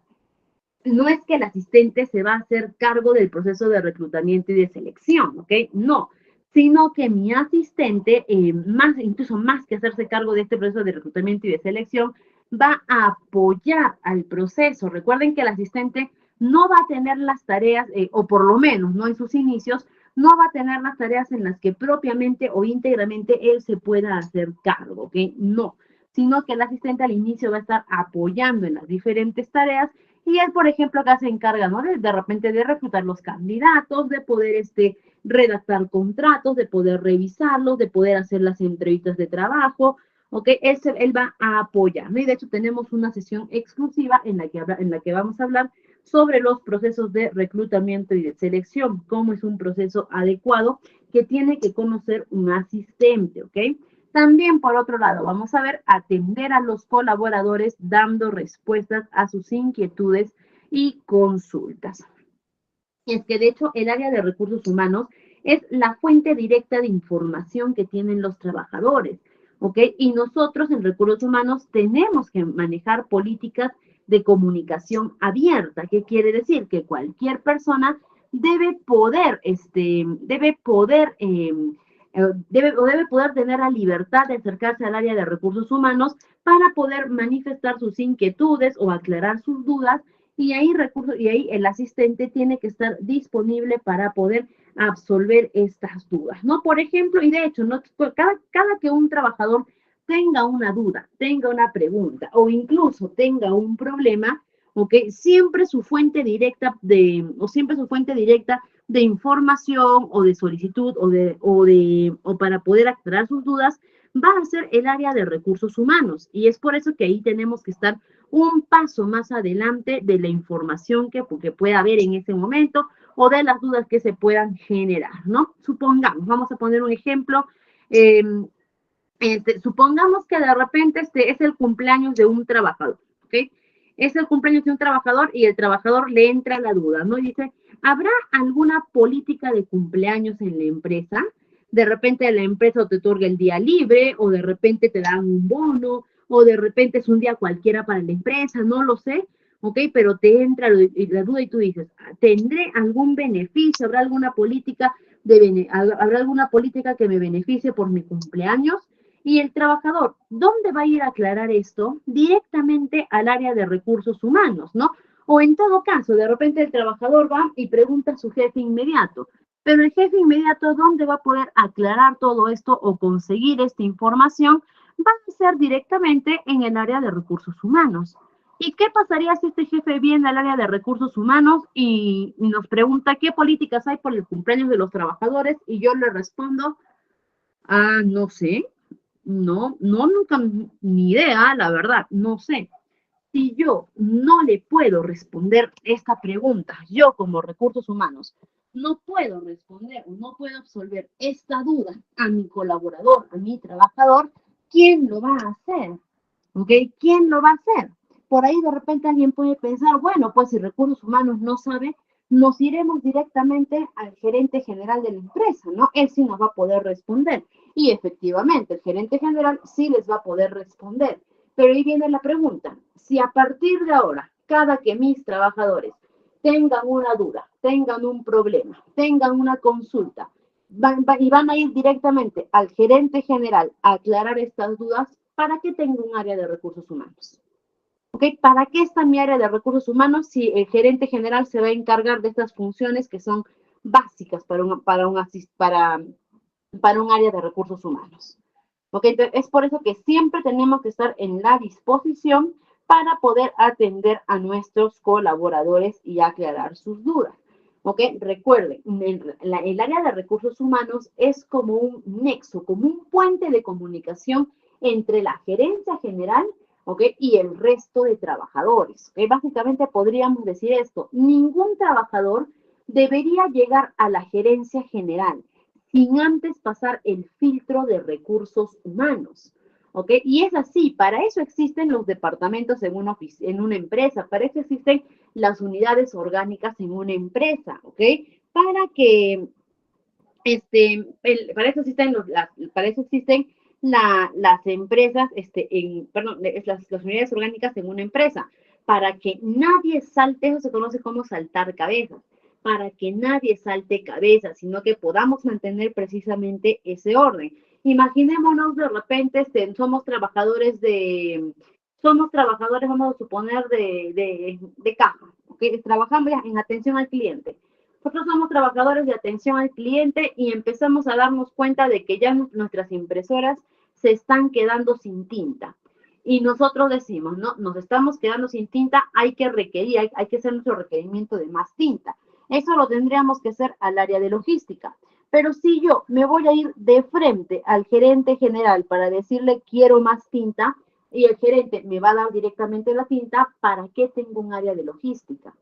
Speaker 1: no es que el asistente se va a hacer cargo del proceso de reclutamiento y de selección, ¿ok? No, sino que mi asistente, incluso más que hacerse cargo de este proceso de reclutamiento y de selección, va a apoyar al proceso. Recuerden que el asistente no va a tener las tareas, o por lo menos no en sus inicios, no va a tener las tareas en las que propiamente o íntegramente él se pueda hacer cargo, ¿ok? No, sino que el asistente al inicio va a estar apoyando en las diferentes tareas y él, por ejemplo, acá se encarga, ¿no? De repente de reclutar los candidatos, de poder redactar contratos, de poder revisarlos, de poder hacer las entrevistas de trabajo, ¿ok? Él va a apoyar, ¿no? Y de hecho tenemos una sesión exclusiva en la que vamos a hablar sobre los procesos de reclutamiento y de selección, cómo es un proceso adecuado que tiene que conocer un asistente, ¿ok? También, por otro lado, vamos a ver atender a los colaboradores dando respuestas a sus inquietudes y consultas. Y es que, de hecho, el área de recursos humanos es la fuente directa de información que tienen los trabajadores, ¿ok? Y nosotros en recursos humanos tenemos que manejar políticas de comunicación abierta. ¿Qué quiere decir? Que cualquier persona debe poder, debe poder tener la libertad de acercarse al área de recursos humanos para poder manifestar sus inquietudes o aclarar sus dudas y ahí el asistente tiene que estar disponible para poder absolver estas dudas, ¿no? Por ejemplo, y de hecho, ¿no? Cada que un trabajador tenga una duda, tenga una pregunta o incluso tenga un problema, ¿ok? Siempre su fuente directa de información o de solicitud o para poder aclarar sus dudas va a ser el área de recursos humanos. Y es por eso que ahí tenemos que estar un paso más adelante de la información que pueda haber en ese momento o de las dudas que se puedan generar, ¿no? Supongamos, vamos a poner un ejemplo, eh, supongamos que de repente es el cumpleaños de un trabajador, ¿ok? Es el cumpleaños de un trabajador y el trabajador le entra la duda, ¿no? Y dice, ¿habrá alguna política de cumpleaños en la empresa? De repente la empresa te otorga el día libre o de repente te dan un bono o de repente es un día cualquiera para la empresa, no lo sé, ¿ok? Pero te entra la duda y tú dices, ¿tendré algún beneficio? ¿Habrá alguna política que me beneficie por mi cumpleaños? Y el trabajador, ¿dónde va a ir a aclarar esto? Directamente al área de recursos humanos, ¿no? O en todo caso, de repente el trabajador va y pregunta a su jefe inmediato, pero el jefe inmediato, ¿dónde va a poder aclarar todo esto o conseguir esta información? Va a ser directamente en el área de recursos humanos. ¿Y qué pasaría si este jefe viene al área de recursos humanos y nos pregunta qué políticas hay por el cumpleaños de los trabajadores? Y yo le respondo, no sé, no, nunca, ni idea, la verdad, no sé. Si yo no le puedo responder esta pregunta, yo como recursos humanos, no puedo responder o no puedo absolver esta duda a mi colaborador, a mi trabajador, ¿quién lo va a hacer? ¿ok? ¿Quién lo va a hacer? Por ahí de repente alguien puede pensar, bueno, pues si recursos humanos no sabe, nos iremos directamente al gerente general de la empresa, ¿no? Él sí nos va a poder responder. Y efectivamente, el gerente general sí les va a poder responder. Pero ahí viene la pregunta, si a partir de ahora, cada que mis trabajadores tengan una duda, tengan un problema, tengan una consulta, y van a ir directamente al gerente general a aclarar estas dudas, ¿para qué tengo un área de recursos humanos? ¿Ok? ¿Para qué está mi área de recursos humanos si el gerente general se va a encargar de estas funciones que son básicas para un área de recursos humanos? ¿Ok? Entonces, es por eso que siempre tenemos que estar en la disposición para poder atender a nuestros colaboradores y aclarar sus dudas. ¿Ok? Recuerden, el área de recursos humanos es como un nexo, como un puente de comunicación entre la gerencia general, ¿ok? Y el resto de trabajadores. ¿Ok? Básicamente podríamos decir esto, ningún trabajador debería llegar a la gerencia general sin antes pasar el filtro de recursos humanos. ¿Ok? Y es así, para eso existen los departamentos en una empresa, para eso existen las unidades orgánicas en una empresa, ¿ok? Para que, para eso existen las empresas, perdón, las unidades orgánicas en una empresa, para que nadie salte, eso se conoce como saltar cabezas, para que nadie salte cabeza, sino que podamos mantener precisamente ese orden. Imaginémonos de repente, somos trabajadores, vamos a suponer, de caja, ¿okay? Trabajamos ya en atención al cliente. Nosotros somos trabajadores de atención al cliente y empezamos a darnos cuenta de que ya nuestras impresoras se están quedando sin tinta. Y nosotros decimos, no, nos estamos quedando sin tinta, hay que requerir, hay que hacer nuestro requerimiento de más tinta. Eso lo tendríamos que hacer al área de logística. Pero si yo me voy a ir de frente al gerente general para decirle quiero más tinta y el gerente me va a dar directamente la tinta, ¿para qué tengo un área de logística?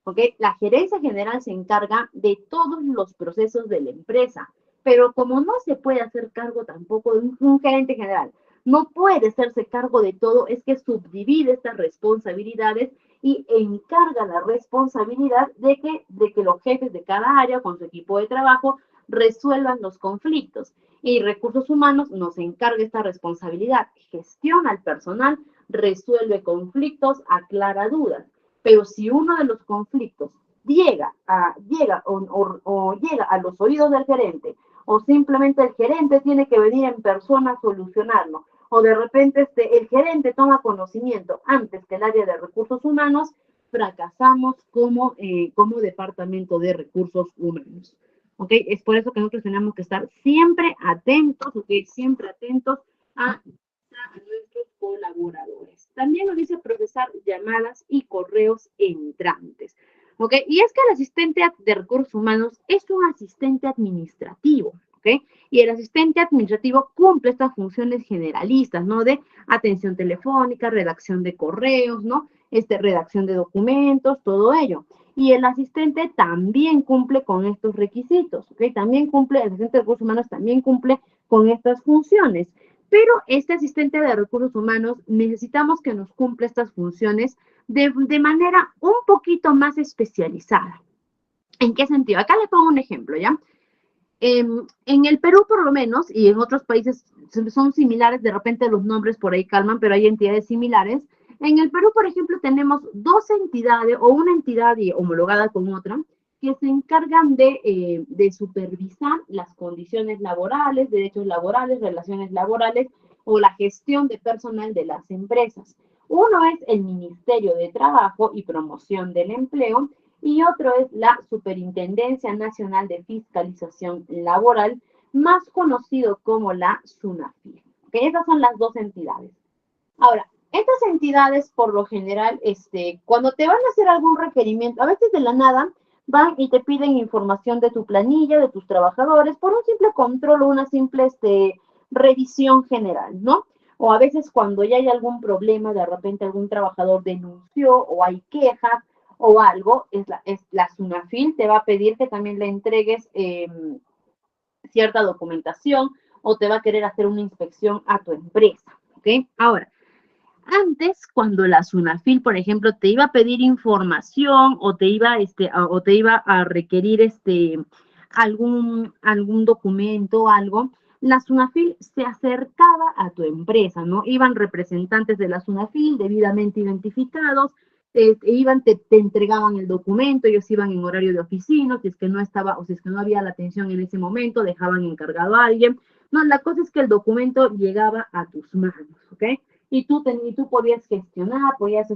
Speaker 1: ¿Ok? La gerencia general se encarga de todos los procesos de la empresa, pero como no se puede hacer cargo tampoco de un gerente general, no puede hacerse cargo de todo, es que subdivide estas responsabilidades y encarga la responsabilidad de que los jefes de cada área con su equipo de trabajo resuelvan los conflictos. Y recursos humanos nos encarga esta responsabilidad, gestiona al personal, resuelve conflictos, aclara dudas. Pero si uno de los conflictos llega a los oídos del gerente, o simplemente el gerente tiene que venir en persona a solucionarlo, o de repente el gerente toma conocimiento antes que el área de recursos humanos, fracasamos como departamento de recursos humanos. ¿Ok? Es por eso que nosotros tenemos que estar siempre atentos, ¿ok? Siempre atentos a nuestros colaboradores. También nos dice procesar llamadas y correos entrantes. ¿Ok? Y es que el asistente de recursos humanos es un asistente administrativo. ¿Ok? Y el asistente administrativo cumple estas funciones generalistas, ¿no? De atención telefónica, redacción de correos, ¿no? Redacción de documentos, todo ello. Y el asistente también cumple con estos requisitos, ¿ok? El asistente de recursos humanos también cumple con estas funciones. Pero este asistente de recursos humanos necesitamos que nos cumpla estas funciones de manera un poquito más especializada. ¿En qué sentido? Acá le pongo un ejemplo, ¿ya? En el Perú, por lo menos, y en otros países son similares, de repente los nombres por ahí calman, pero hay entidades similares. En el Perú, por ejemplo, tenemos dos entidades o una entidad homologada con otra que se encargan de supervisar las condiciones laborales, derechos laborales, relaciones laborales o la gestión de personal de las empresas. Uno es el Ministerio de Trabajo y Promoción del Empleo y otro es la Superintendencia Nacional de Fiscalización Laboral, más conocido como la SUNAFIL. ¿Okay? Esas son las dos entidades. Ahora, estas entidades, por lo general, cuando te van a hacer algún requerimiento, a veces de la nada, van y te piden información de tu planilla, de tus trabajadores, por un simple control o una simple revisión general, ¿no? O a veces cuando ya hay algún problema, de repente algún trabajador denunció o hay quejas o algo, la SUNAFIL te va a pedir que también le entregues cierta documentación o te va a querer hacer una inspección a tu empresa, ¿ok? Ahora, Antes, cuando la SUNAFIL, por ejemplo, te iba a pedir información o te iba, o te iba a requerir algún documento o algo, la SUNAFIL se acercaba a tu empresa, ¿no? Iban representantes de la SUNAFIL debidamente identificados, te entregaban el documento, ellos iban en horario de oficina, si es que no estaba, o si es que no había la atención en ese momento, dejaban encargado a alguien. No, la cosa es que el documento llegaba a tus manos, ¿ok? Y tú podías gestionar, podías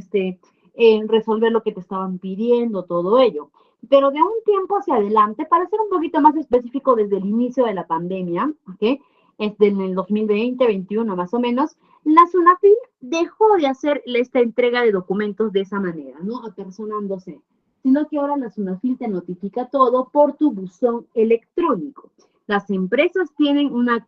Speaker 1: resolver lo que te estaban pidiendo, todo ello. Pero de un tiempo hacia adelante, para ser un poquito más específico, desde el inicio de la pandemia, ¿ok? En el 2020-21 más o menos, la SUNAFIL dejó de hacer esta entrega de documentos de esa manera, ¿no? Apersonándose, sino que ahora la SUNAFIL te notifica todo por tu buzón electrónico. Las empresas tienen una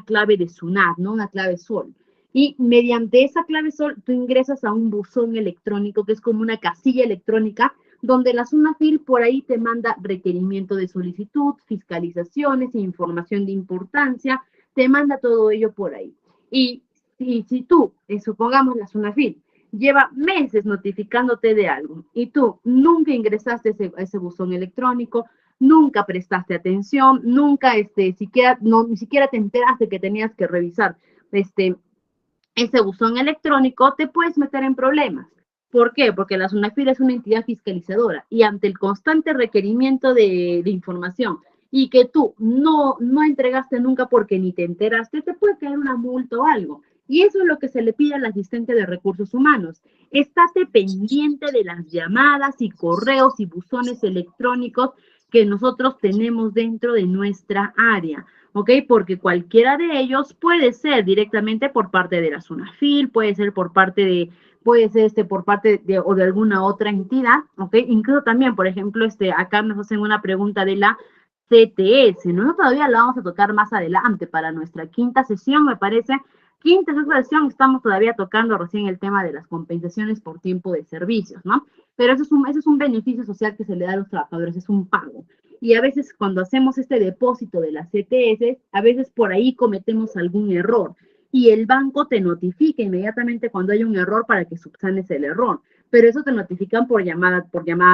Speaker 1: clave de SUNAT, ¿no? Una clave SOL. Y mediante esa clave SOL, tú ingresas a un buzón electrónico que es como una casilla electrónica donde la SUNAFIL por ahí te manda requerimiento de solicitud, fiscalizaciones, información de importancia, te manda todo ello por ahí. Y si tú, supongamos la SUNAFIL, lleva meses notificándote de algo y tú nunca ingresaste a ese buzón electrónico, nunca prestaste atención, nunca ni siquiera te enteraste que tenías que revisar ese buzón electrónico, te puedes meter en problemas. ¿Por qué? Porque la SUNAFIL es una entidad fiscalizadora y ante el constante requerimiento de información y que tú no entregaste nunca porque ni te enteraste, te puede caer una multa o algo. Y eso es lo que se le pide al asistente de recursos humanos. Estate pendiente de las llamadas y correos y buzones electrónicos que nosotros tenemos dentro de nuestra área. ¿Ok? Porque cualquiera de ellos puede ser directamente por parte de la SUNAFIL, puede ser por parte o de alguna otra entidad, ¿ok? Incluso también, por ejemplo, acá nos hacen una pregunta de la CTS, ¿no? Todavía la vamos a tocar más adelante para nuestra quinta sesión, me parece. Quinta sesión, estamos todavía tocando recién el tema de las compensaciones por tiempo de servicios, ¿no? Pero eso es un beneficio social que se le da a los trabajadores, es un pago. Y a veces cuando hacemos este depósito de las CTS, a veces por ahí cometemos algún error y el banco te notifica inmediatamente cuando hay un error para que subsanes el error. Pero eso te notifican por llamada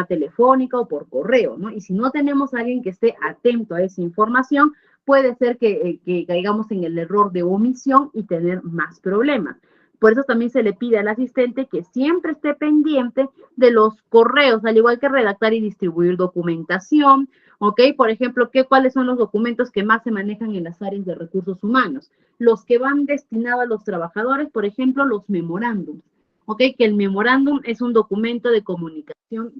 Speaker 1: telefónica o por correo, ¿no? Y si no tenemos a alguien que esté atento a esa información, puede ser que caigamos en el error de omisión y tener más problemas. Por eso también se le pide al asistente que siempre esté pendiente de los correos, al igual que redactar y distribuir documentación, ¿ok? Por ejemplo, ¿cuáles son los documentos que más se manejan en las áreas de recursos humanos? Los que van destinados a los trabajadores, por ejemplo, los memorándums, ¿ok? Que el memorándum es un documento de comunicación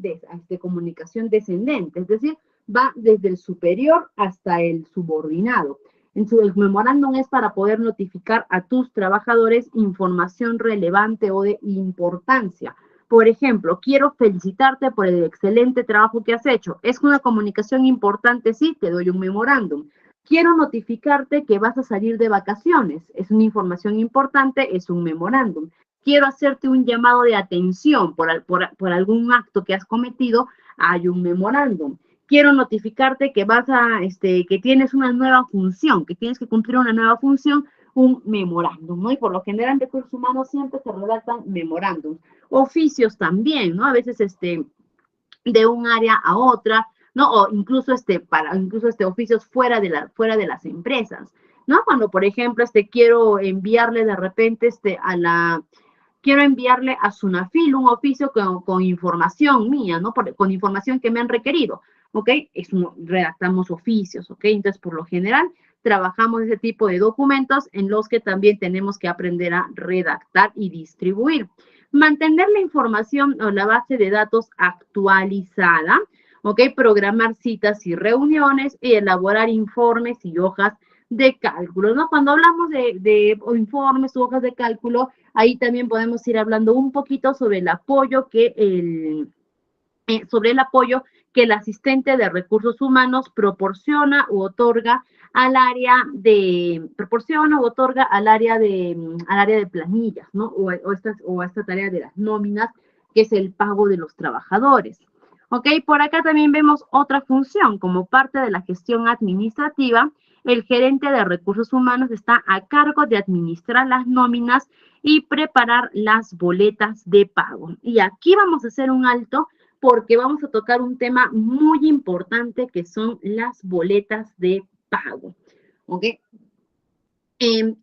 Speaker 1: descendente, es decir, va desde el superior hasta el subordinado. El memorándum es para poder notificar a tus trabajadores información relevante o de importancia. Por ejemplo, quiero felicitarte por el excelente trabajo que has hecho. Es una comunicación importante, sí, te doy un memorándum. Quiero notificarte que vas a salir de vacaciones. Es una información importante, es un memorándum. Quiero hacerte un llamado de atención por algún acto que has cometido, hay un memorándum. Quiero notificarte que que tienes una nueva función, que tienes que cumplir una nueva función, un memorándum, ¿no? Y por lo general en recursos humanos siempre se redactan memorándum. Oficios también, ¿no? A veces de un área a otra, ¿no? O incluso oficios fuera de las empresas, ¿no? Cuando, por ejemplo, quiero enviarle de repente quiero enviarle a SUNAFIL un oficio con información mía, ¿no? Con información que me han requerido, ¿ok? Redactamos oficios, ¿ok? Entonces, por lo general, trabajamos ese tipo de documentos en los que también tenemos que aprender a redactar y distribuir. Mantener la información o la base de datos actualizada, ¿ok? Programar citas y reuniones y elaborar informes y hojas de cálculo, ¿no? Cuando hablamos de informes o hojas de cálculo, ahí también podemos ir hablando un poquito sobre el apoyo que el asistente de recursos humanos proporciona u otorga al área de planillas, ¿no? O a esta tarea de las nóminas, que es el pago de los trabajadores. Ok, por acá también vemos otra función como parte de la gestión administrativa, el gerente de recursos humanos está a cargo de administrar las nóminas y preparar las boletas de pago. Y aquí vamos a hacer un alto porque vamos a tocar un tema muy importante que son las boletas de pago. ¿Ok?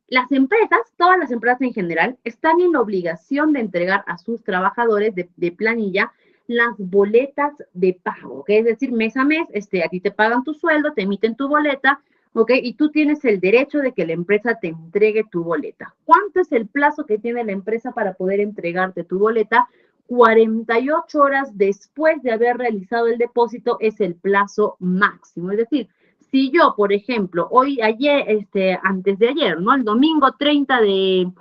Speaker 1: Las empresas, todas las empresas en general, están en obligación de entregar a sus trabajadores de planilla las boletas de pago, ¿ok? Es decir, mes a mes, a ti te pagan tu sueldo, te emiten tu boleta, ¿ok? Y tú tienes el derecho de que la empresa te entregue tu boleta. ¿Cuánto es el plazo que tiene la empresa para poder entregarte tu boleta? 48 horas después de haber realizado el depósito es el plazo máximo. Es decir, si yo, por ejemplo, ayer, antes de ayer, ¿no? El domingo 30 de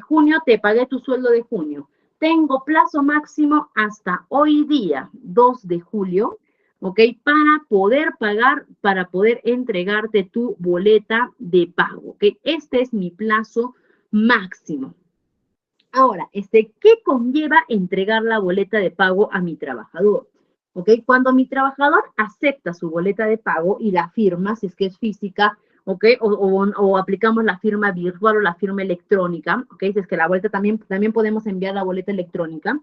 Speaker 1: junio te pagué tu sueldo de junio. Tengo plazo máximo hasta hoy día, 2 de julio, ¿ok? Para poder pagar, para poder entregarte tu boleta de pago, ¿ok? Este es mi plazo máximo. Ahora, ¿qué conlleva entregar la boleta de pago a mi trabajador? ¿Ok? Cuando mi trabajador acepta su boleta de pago y la firma, si es que es física, ¿ok? O aplicamos la firma virtual o la firma electrónica, ¿ok? Si es que la boleta también podemos enviar la boleta electrónica,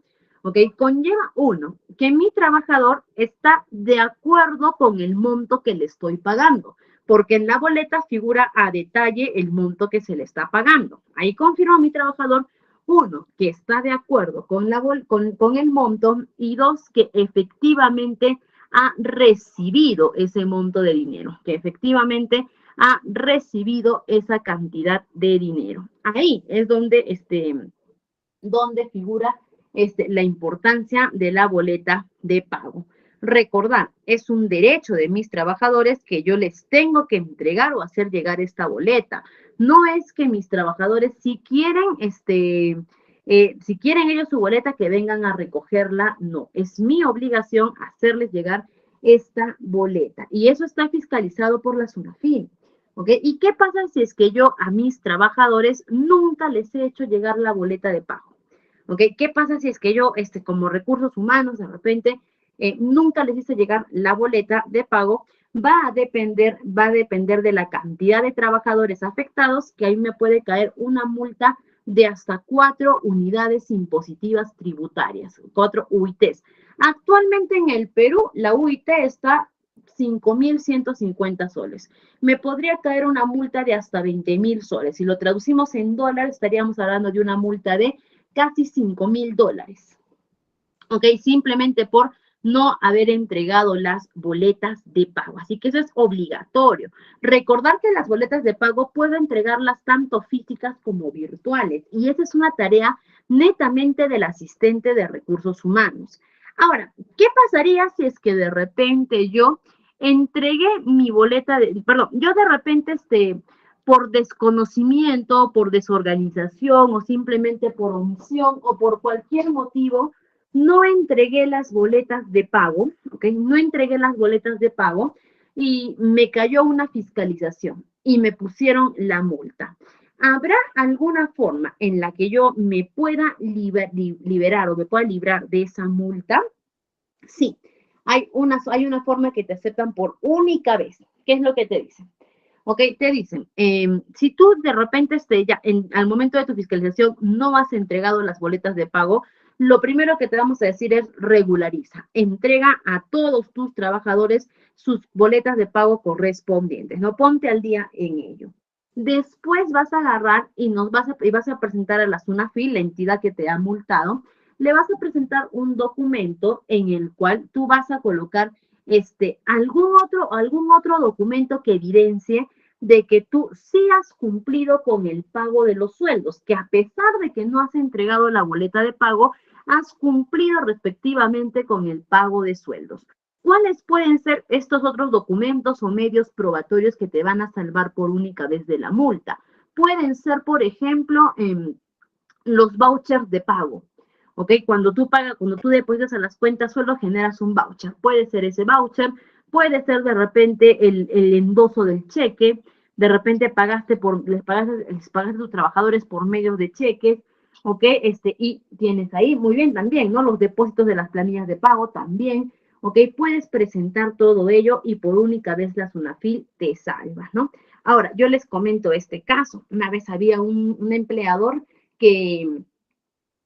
Speaker 1: ¿ok? Conlleva uno, que mi trabajador está de acuerdo con el monto que le estoy pagando, porque en la boleta figura a detalle el monto que se le está pagando. Ahí confirma mi trabajador uno, que está de acuerdo con el monto y dos, que efectivamente ha recibido ese monto de dinero, que efectivamente ha recibido esa cantidad de dinero. Ahí es donde figura la importancia de la boleta de pago. Recordar, es un derecho de mis trabajadores que yo les tengo que entregar o hacer llegar esta boleta. No es que mis trabajadores, si quieren ellos su boleta, que vengan a recogerla, no. Es mi obligación hacerles llegar esta boleta. Y eso está fiscalizado por la SUNAFIN. ¿Ok? ¿Y qué pasa si es que yo a mis trabajadores nunca les he hecho llegar la boleta de pago? ¿Ok? ¿Qué pasa si es que yo, como recursos humanos, de repente, nunca les hice llegar la boleta de pago? Va a depender de la cantidad de trabajadores afectados, que ahí me puede caer una multa de hasta 4 unidades impositivas tributarias, 4 UITs. Actualmente en el Perú, la UIT está 5.150 soles. Me podría caer una multa de hasta 20.000 soles. Si lo traducimos en dólares, estaríamos hablando de una multa de casi $5.000. ¿Ok? Simplemente por no haber entregado las boletas de pago. Así que eso es obligatorio. Recordar que las boletas de pago puedo entregarlas tanto físicas como virtuales. Y esa es una tarea netamente del asistente de recursos humanos. Ahora, ¿qué pasaría si es que de repente yo entregué mi boleta yo de repente por desconocimiento, por desorganización o simplemente por omisión o por cualquier motivo, no entregué las boletas de pago, ¿ok? No entregué las boletas de pago y me cayó una fiscalización y me pusieron la multa. ¿Habrá alguna forma en la que yo me pueda liberar o me pueda librar de esa multa? Sí, hay una forma que te aceptan por única vez. ¿Qué es lo que te dicen? Ok, te dicen, si tú de repente al momento de tu fiscalización no has entregado las boletas de pago, lo primero que te vamos a decir es regulariza, entrega a todos tus trabajadores sus boletas de pago correspondientes, ¿no? Ponte al día en ello. Después vas a agarrar y vas a presentar a la SUNAFIN, la entidad que te ha multado, le vas a presentar un documento en el cual tú vas a colocar algún otro documento que evidencie de que tú sí has cumplido con el pago de los sueldos, que a pesar de que no has entregado la boleta de pago, has cumplido respectivamente con el pago de sueldos. ¿Cuáles pueden ser estos otros documentos o medios probatorios que te van a salvar por única vez de la multa? Pueden ser, por ejemplo, los vouchers de pago. ¿Ok? Cuando tú depositas a las cuentas sueldo, generas un voucher. Puede ser ese voucher, puede ser de repente el endoso del cheque, de repente les pagaste a tus trabajadores por medio de cheques, ¿ok? Y tienes ahí, muy bien, también, ¿no? Los depósitos de las planillas de pago también, ¿ok? Puedes presentar todo ello y por única vez la SUNAFIL te salva, ¿no? Ahora, yo les comento este caso. Una vez había un empleador que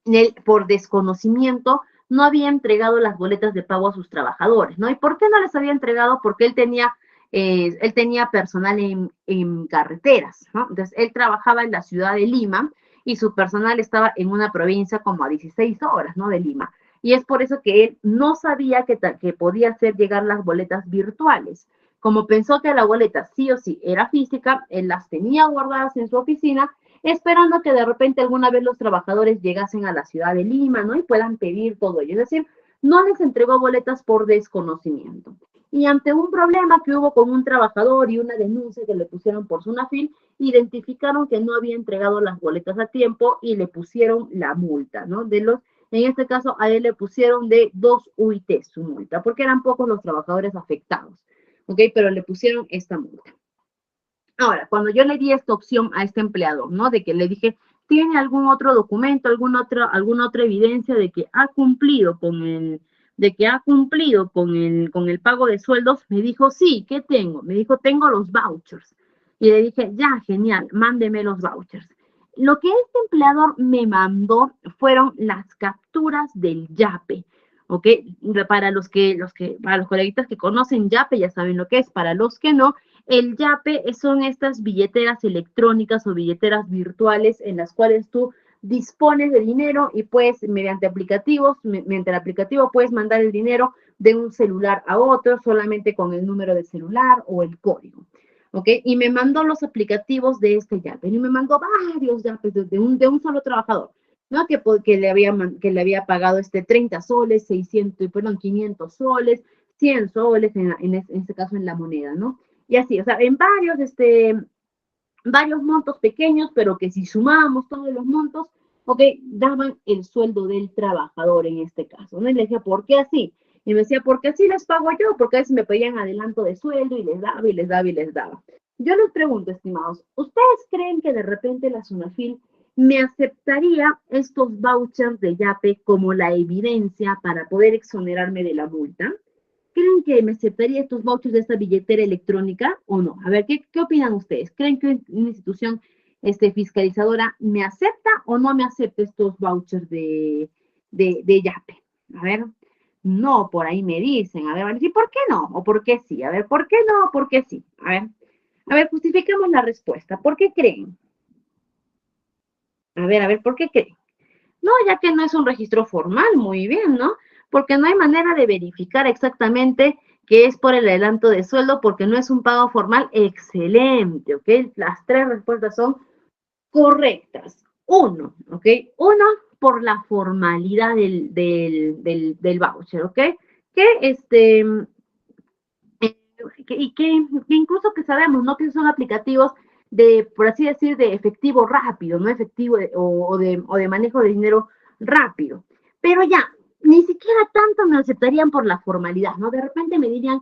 Speaker 1: él, por desconocimiento, no había entregado las boletas de pago a sus trabajadores, ¿no? ¿Y por qué no les había entregado? Porque él tenía personal en carreteras, ¿no? Entonces, él trabajaba en la ciudad de Lima y su personal estaba en una provincia como a 16 horas, ¿no? De Lima. Y es por eso que él no sabía que podía hacer llegar las boletas virtuales. Como pensó que la boleta sí o sí era física, él las tenía guardadas en su oficina esperando que de repente alguna vez los trabajadores llegasen a la ciudad de Lima, ¿no? Y puedan pedir todo ello. Es decir, no les entregó boletas por desconocimiento. Y ante un problema que hubo con un trabajador y una denuncia que le pusieron por SUNAFIL, identificaron que no había entregado las boletas a tiempo y le pusieron la multa, ¿no? En este caso, a él le pusieron de 2 UIT su multa, porque eran pocos los trabajadores afectados, ¿ok? Pero le pusieron esta multa. Ahora, cuando yo le di esta opción a este empleador, ¿no? De que le dije, ¿tiene algún otro documento, alguna otra evidencia de que ha cumplido con el pago de sueldos? Me dijo, sí, ¿qué tengo? Me dijo, tengo los vouchers. Y le dije, ya, genial, mándeme los vouchers. Lo que este empleador me mandó fueron las capturas del YAPE, ¿ok? Para los coleguitas que conocen YAPE ya saben lo que es, para los que no, el YAPE son estas billeteras electrónicas o billeteras virtuales en las cuales tú dispones de dinero y puedes, mediante el aplicativo puedes mandar el dinero de un celular a otro solamente con el número de celular o el código. ¿Ok? Y me mandó los aplicativos de este YAPE y me mandó varios YAPES de un solo trabajador, ¿no? Que le había pagado 30 soles, 500 soles, 100 soles, en este caso en la moneda, ¿no? Y así, o sea, en varios montos pequeños, pero que si sumábamos todos los montos, ok, daban el sueldo del trabajador en este caso, ¿no? Y le decía, ¿por qué así? Y me decía, porque así les pago yo, porque a veces me pedían adelanto de sueldo y les daba y les daba y les daba. Yo les pregunto, estimados, ¿ustedes creen que de repente la SUNAFIL me aceptaría estos vouchers de YAPE como la evidencia para poder exonerarme de la multa? ¿Creen que me aceptaría estos vouchers de esta billetera electrónica o no? A ver, ¿qué opinan ustedes? ¿Creen que una institución fiscalizadora me acepta o no me acepta estos vouchers de YAPE? A ver, no, por ahí me dicen. A ver, ¿y por qué no? ¿O por qué sí? A ver, ¿por qué no? ¿Por qué sí? A ver, justifiquemos la respuesta. ¿Por qué creen? A ver, ¿por qué creen? No, ya que no es un registro formal, muy bien, ¿no? Porque no hay manera de verificar exactamente que es por el adelanto de sueldo, porque no es un pago formal. Excelente, ¿ok? Las 3 respuestas son correctas. Uno, ¿ok? Uno, por la formalidad del voucher, ¿ok? Que que incluso que sabemos, ¿no? Que son aplicativos por así decir, de efectivo rápido, ¿no? Efectivo o de manejo de dinero rápido. Pero ya, ni siquiera tanto me aceptarían por la formalidad, ¿no? De repente me dirían,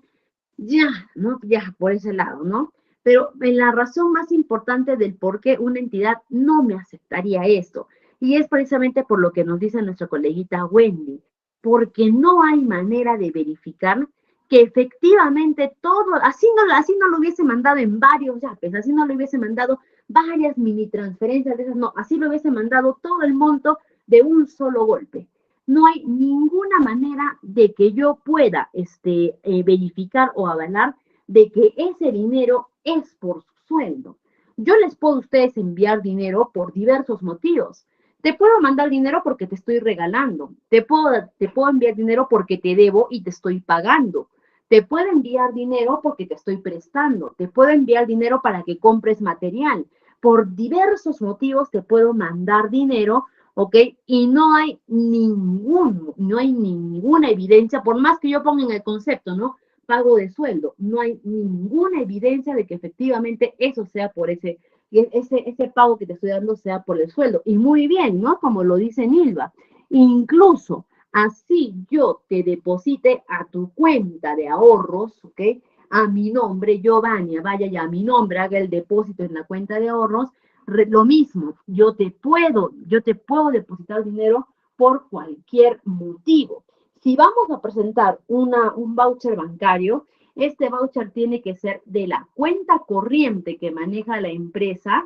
Speaker 1: ya, ¿no? Ya, por ese lado, ¿no? Pero en la razón más importante del por qué una entidad no me aceptaría esto, y es precisamente por lo que nos dice nuestra coleguita Wendy, porque no hay manera de verificar que efectivamente todo, así no lo hubiese mandado en varios yapes, así no lo hubiese mandado varias mini transferencias de esas, no, así lo hubiese mandado todo el monto de un solo golpe. No hay ninguna manera de que yo pueda verificar o avalar de que ese dinero es por su sueldo. Yo les puedo a ustedes enviar dinero por diversos motivos. Te puedo mandar dinero porque te estoy regalando. Te puedo enviar dinero porque te debo y te estoy pagando. Te puedo enviar dinero porque te estoy prestando. Te puedo enviar dinero para que compres material. Por diversos motivos te puedo mandar dinero, ¿ok? Y no hay ninguna evidencia, por más que yo ponga en el concepto, ¿no? Pago de sueldo, no hay ninguna evidencia de que efectivamente eso sea por ese pago que te estoy dando sea por el sueldo. Y muy bien, ¿no? Como lo dice Nilva. Incluso así yo te deposite a tu cuenta de ahorros, ¿ok? A mi nombre, Giovanni, vaya ya a mi nombre, haga el depósito en la cuenta de ahorros, lo mismo, yo te puedo depositar dinero por cualquier motivo. si vamos a presentar un voucher bancario, este voucher tiene que ser de la cuenta corriente que maneja la empresa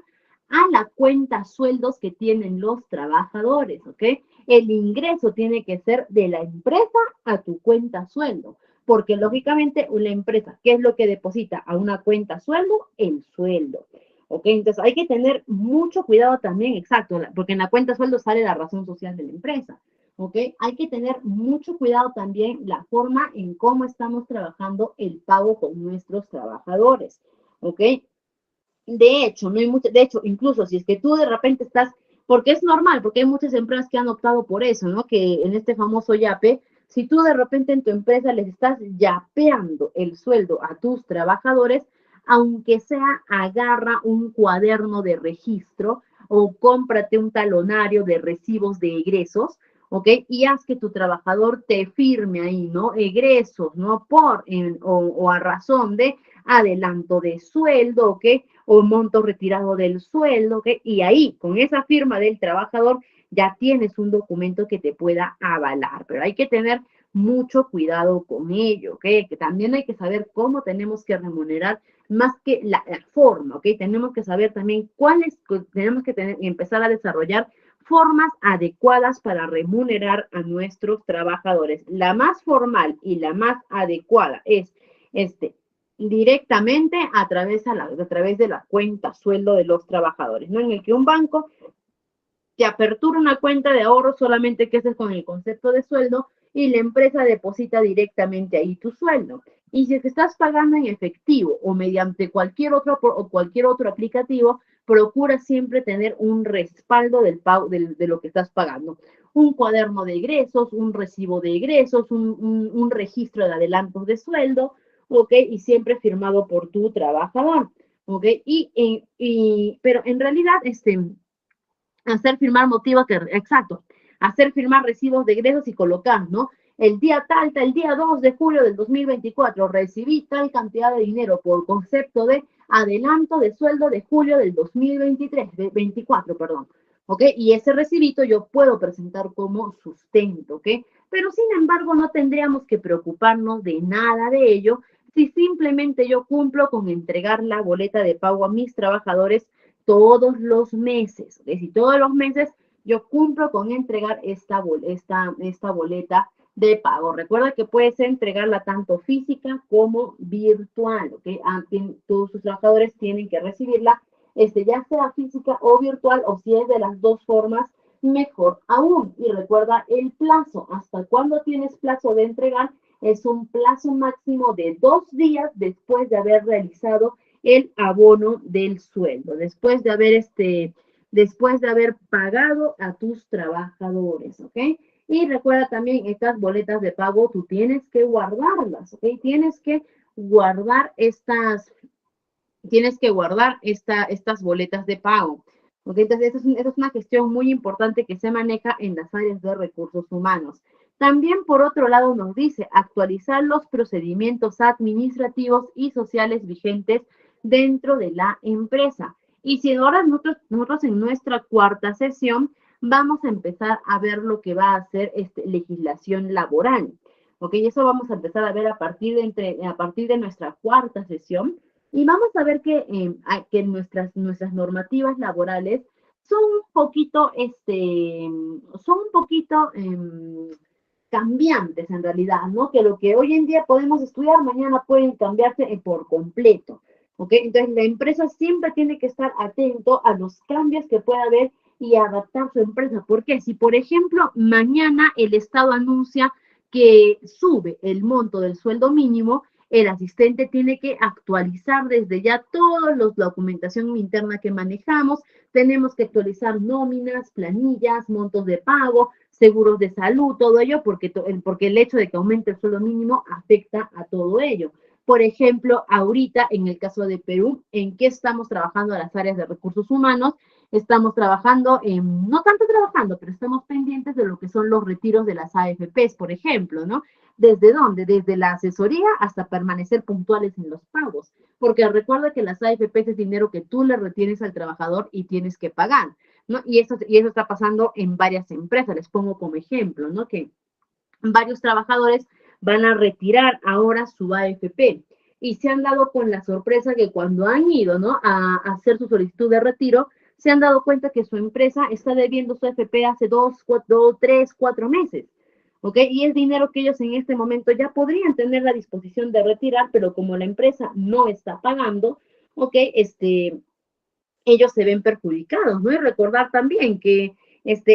Speaker 1: a la cuenta sueldos que tienen los trabajadores, ¿ok? El ingreso tiene que ser de la empresa a tu cuenta sueldo, porque lógicamente una empresa, ¿qué es lo que deposita a una cuenta sueldo? El sueldo. ¿Ok? Entonces hay que tener mucho cuidado también, exacto, porque en la cuenta sueldo sale la razón social de la empresa. ¿Ok? Hay que tener mucho cuidado también la forma en cómo estamos trabajando el pago con nuestros trabajadores. ¿Ok? De hecho, no hay mucho, de hecho, incluso si es que tú de repente estás, porque es normal, porque hay muchas empresas que han optado por eso, ¿no? Que en este famoso yape, si tú de repente en tu empresa les estás yapeando el sueldo a tus trabajadores, aunque sea agarra un cuaderno de registro o cómprate un talonario de recibos de egresos, ¿ok? Y haz que tu trabajador te firme ahí, ¿no? Egresos, ¿no? O a razón de adelanto de sueldo, ¿ok? O monto retirado del sueldo, ¿ok? Y ahí, con esa firma del trabajador, ya tienes un documento que te pueda avalar, pero hay que tener mucho cuidado con ello, ¿ok? Que también hay que saber cómo tenemos que remunerar más que la forma, ¿ok? Tenemos que saber también tenemos que empezar a desarrollar formas adecuadas para remunerar a nuestros trabajadores. La más formal y la más adecuada es directamente a través de la cuenta sueldo de los trabajadores, ¿no? En el que un banco te apertura una cuenta de ahorro solamente que es con el concepto de sueldo y la empresa deposita directamente ahí tu sueldo. Y si es que estás pagando en efectivo o mediante cualquier otro aplicativo, procura siempre tener un respaldo del pago de lo que estás pagando. Un cuaderno de egresos, un recibo de egresos, un registro de adelantos de sueldo, ¿ok? Y siempre firmado por tu trabajador, ¿ok? Pero en realidad, hacer firmar motivos exacto, hacer firmar recibos de egresos y colocar, ¿no? El día tal, el día 2 de julio del 2024, recibí tal cantidad de dinero por concepto de adelanto de sueldo de julio del 2023, de 24, perdón. ¿Ok? Y ese recibito yo puedo presentar como sustento, ¿ok? Pero sin embargo no tendríamos que preocuparnos de nada de ello si simplemente yo cumplo con entregar la boleta de pago a mis trabajadores todos los meses. ¿Okay? Si todos los meses yo cumplo con entregar esta boleta de pago. Recuerda que puedes entregarla tanto física como virtual. ¿Okay? Todos sus trabajadores tienen que recibirla, ya sea física o virtual, o si es de las dos formas, mejor aún. Y recuerda el plazo. ¿Hasta cuándo tienes plazo de entregar? Es un plazo máximo de 2 días después de haber realizado el abono del sueldo, después de haber pagado a tus trabajadores, ¿ok? Y recuerda también, estas boletas de pago, tú tienes que guardarlas, ¿ok? Tienes que guardar estas boletas de pago. ¿Ok? Entonces, esa es una gestión muy importante que se maneja en las áreas de recursos humanos. También, por otro lado, nos dice actualizar los procedimientos administrativos y sociales vigentes dentro de la empresa. Y si ahora nosotros en nuestra cuarta sesión vamos a empezar a ver lo que va a ser legislación laboral. ¿Ok? Y eso vamos a empezar a ver a partir de nuestra cuarta sesión. Y vamos a ver que nuestras normativas laborales son un poquito, cambiantes en realidad, ¿no? Que lo que hoy en día podemos estudiar, mañana pueden cambiarse por completo, ¿ok? Entonces la empresa siempre tiene que estar atento a los cambios que pueda haber y adaptar su empresa. Porque si, por ejemplo, mañana el Estado anuncia que sube el monto del sueldo mínimo, el asistente tiene que actualizar desde ya toda la documentación interna que manejamos, tenemos que actualizar nóminas, planillas, montos de pago, seguros de salud, todo ello, porque el hecho de que aumente el sueldo mínimo afecta a todo ello. Por ejemplo, ahorita, en el caso de Perú, ¿en qué estamos trabajando las áreas de recursos humanos? Estamos trabajando, no tanto trabajando, pero estamos pendientes de lo que son los retiros de las AFPs, por ejemplo, ¿no? ¿Desde dónde? Desde la asesoría hasta permanecer puntuales en los pagos. Porque recuerda que las AFPs es dinero que tú le retienes al trabajador y tienes que pagar, ¿no? Y eso está pasando en varias empresas. Les pongo como ejemplo, ¿no? Que varios trabajadores van a retirar ahora su AFP y se han dado con la sorpresa que cuando han ido, ¿no?, a hacer su solicitud de retiro, se han dado cuenta que su empresa está debiendo su AFP hace 3, 4 meses. ¿Ok? Y es dinero que ellos en este momento ya podrían tener la disposición de retirar, pero como la empresa no está pagando, ¿ok? Ellos se ven perjudicados, ¿no? Y recordar también que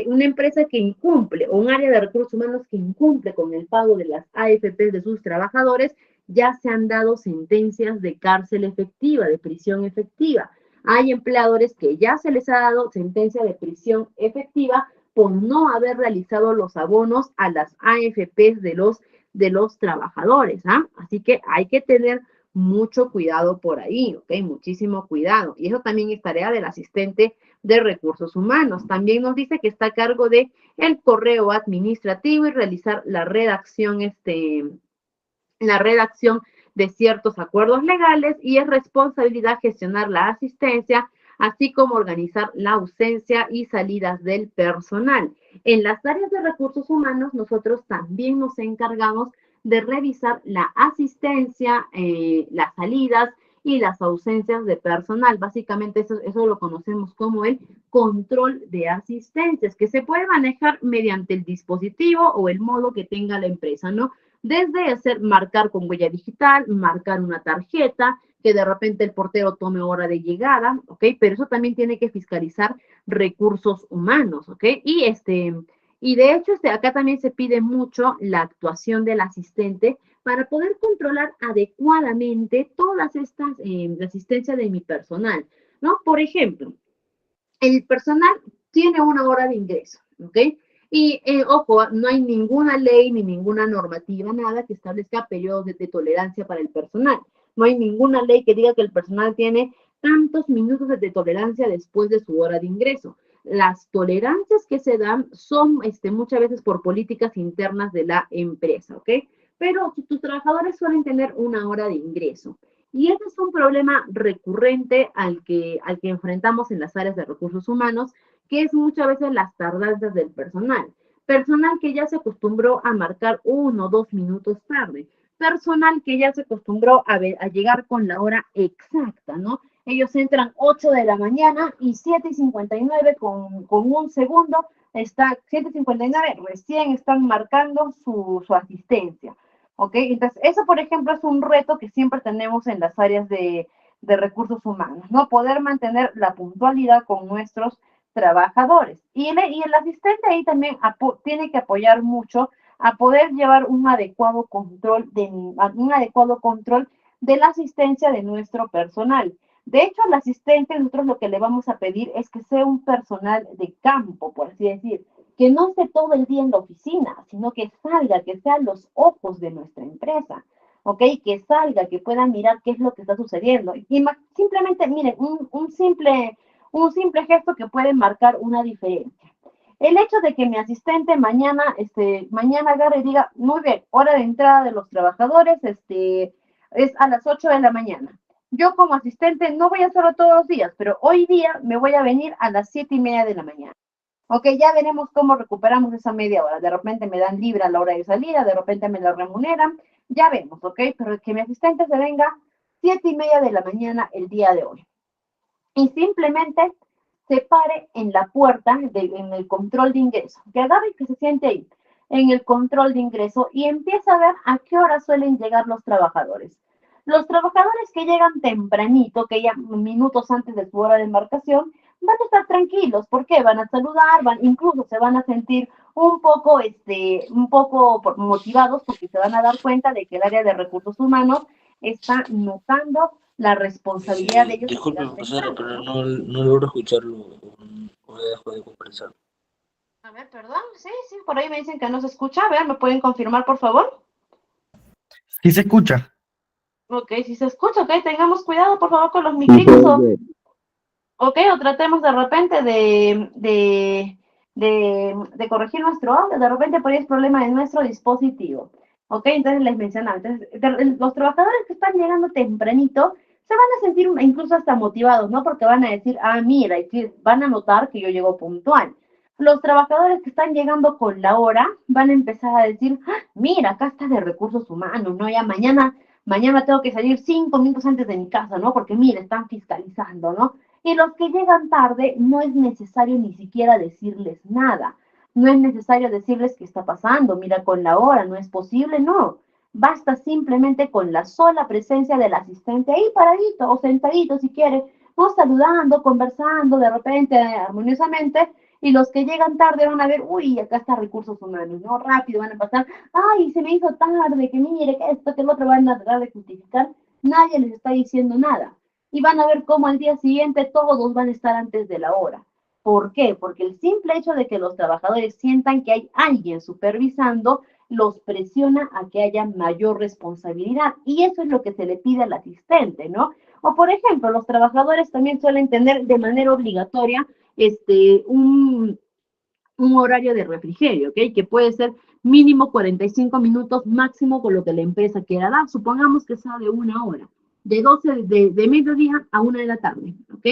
Speaker 1: una empresa que incumple o un área de recursos humanos que incumple con el pago de las AFP de sus trabajadores, ya se han dado sentencias de cárcel efectiva, de prisión efectiva. Hay empleadores que ya se les ha dado sentencia de prisión efectiva por no haber realizado los abonos a las AFPs de los trabajadores. ¿Ah? Así que hay que tener mucho cuidado por ahí, ¿ok? Muchísimo cuidado. Y eso también es tarea del asistente de recursos humanos. También nos dice que está a cargo de el correo administrativo y realizar la redacción de ciertos acuerdos legales y es responsabilidad gestionar la asistencia, así como organizar la ausencia y salidas del personal. En las áreas de recursos humanos, nosotros también nos encargamos de revisar la asistencia, las salidas y las ausencias de personal. Básicamente eso lo conocemos como el control de asistencias, que se puede manejar mediante el dispositivo o el modo que tenga la empresa, ¿no? Desde marcar con huella digital, marcar una tarjeta, que de repente el portero tome hora de llegada, ¿ok? Pero eso también tiene que fiscalizar recursos humanos, ¿ok? Y de hecho, acá también se pide mucho la actuación del asistente para poder controlar adecuadamente todas estas, la asistencia de mi personal, ¿no? Por ejemplo, el personal tiene una hora de ingreso, ¿ok? Y, ojo, no hay ninguna ley ni ninguna normativa, nada que establezca periodos de tolerancia para el personal. No hay ninguna ley que diga que el personal tiene tantos minutos de tolerancia después de su hora de ingreso. Las tolerancias que se dan son muchas veces por políticas internas de la empresa, ¿ok? Pero tus trabajadores suelen tener una hora de ingreso. Y ese es un problema recurrente al que enfrentamos en las áreas de recursos humanos, que es muchas veces las tardanzas del personal. Personal que ya se acostumbró a marcar 1 o 2 minutos tarde. Personal que ya se acostumbró a llegar con la hora exacta, ¿no? Ellos entran 8 de la mañana y 7:59 con un segundo, 7:59, recién están marcando su asistencia. ¿Ok? Entonces, eso, por ejemplo, es un reto que siempre tenemos en las áreas de recursos humanos, ¿no? Poder mantener la puntualidad con nuestros trabajadores. Y el asistente ahí también tiene que apoyar mucho a poder llevar un adecuado control de la asistencia de nuestro personal. De hecho, al asistente nosotros lo que le vamos a pedir es que sea un personal de campo, por así decir, que no esté todo el día en la oficina, sino que salga, que sean los ojos de nuestra empresa, ¿ok? Que salga, que pueda mirar qué es lo que está sucediendo. Y simplemente, miren, un simple gesto que puede marcar una diferencia. El hecho de que mi asistente mañana agarre y diga, muy bien, hora de entrada de los trabajadores, es a las 8 de la mañana. Yo como asistente no voy a hacerlo todos los días, pero hoy día me voy a venir a las 7:30 de la mañana. Ok, ya veremos cómo recuperamos esa media hora. De repente me dan libre a la hora de salida, de repente me la remuneran. Ya vemos, ok, pero que mi asistente se venga 7:30 de la mañana el día de hoy. Y simplemente se pare en la puerta, en el control de ingreso. Que agarre y que se siente ahí, en el control de ingreso y empieza a ver a qué hora suelen llegar los trabajadores. Los trabajadores que llegan tempranito, que ya minutos antes de su hora de embarcación, van a estar tranquilos. ¿Por qué? Van a saludar, incluso se van a sentir un poco motivados porque se van a dar cuenta de que el área de recursos humanos está notando la responsabilidad de ellos.
Speaker 2: Disculpe, profesora, pero no logro escucharlo o dejo de conversar.
Speaker 1: A ver, perdón, sí, por ahí me dicen que no se escucha. A ver, ¿me pueden confirmar, por favor?
Speaker 3: Sí se escucha.
Speaker 1: Ok, si se escucha, ok, tengamos cuidado, por favor, con los micrófonos. Ok, o tratemos de repente de corregir nuestro audio, de repente por ahí es problema de nuestro dispositivo. Ok, entonces les mencionaba, los trabajadores que están llegando tempranito se van a sentir incluso hasta motivados, ¿no? Porque van a decir, mira, y van a notar que yo llego puntual. Los trabajadores que están llegando con la hora van a empezar a decir, "Ah, mira, acá está de recursos humanos, ¿no? Ya mañana tengo que salir 5 minutos antes de mi casa, ¿no? Porque mira, están fiscalizando, ¿no? Y los que llegan tarde no es necesario ni siquiera decirles nada. No es necesario decirles qué está pasando, mira con la hora, no es posible, no. Basta simplemente con la sola presencia del asistente ahí paradito o sentadito si quiere, ¿no? Saludando, conversando de repente armoniosamente, y los que llegan tarde van a ver, uy, acá está recursos humanos, ¿no? Rápido van a pasar, ay, se me hizo tarde, que mire, que esto, que el otro, van a tratar de justificar, nadie les está diciendo nada. Y van a ver cómo al día siguiente todos van a estar antes de la hora. ¿Por qué? Porque el simple hecho de que los trabajadores sientan que hay alguien supervisando los presiona a que haya mayor responsabilidad. Y eso es lo que se le pide al asistente, ¿no? O, por ejemplo, los trabajadores también suelen tener de manera obligatoria un horario de refrigerio, ¿ok? Que puede ser mínimo 45 minutos, máximo con lo que la empresa quiera dar. Supongamos que sea de 1 hora, de 12 de mediodía a 1 de la tarde, ¿ok?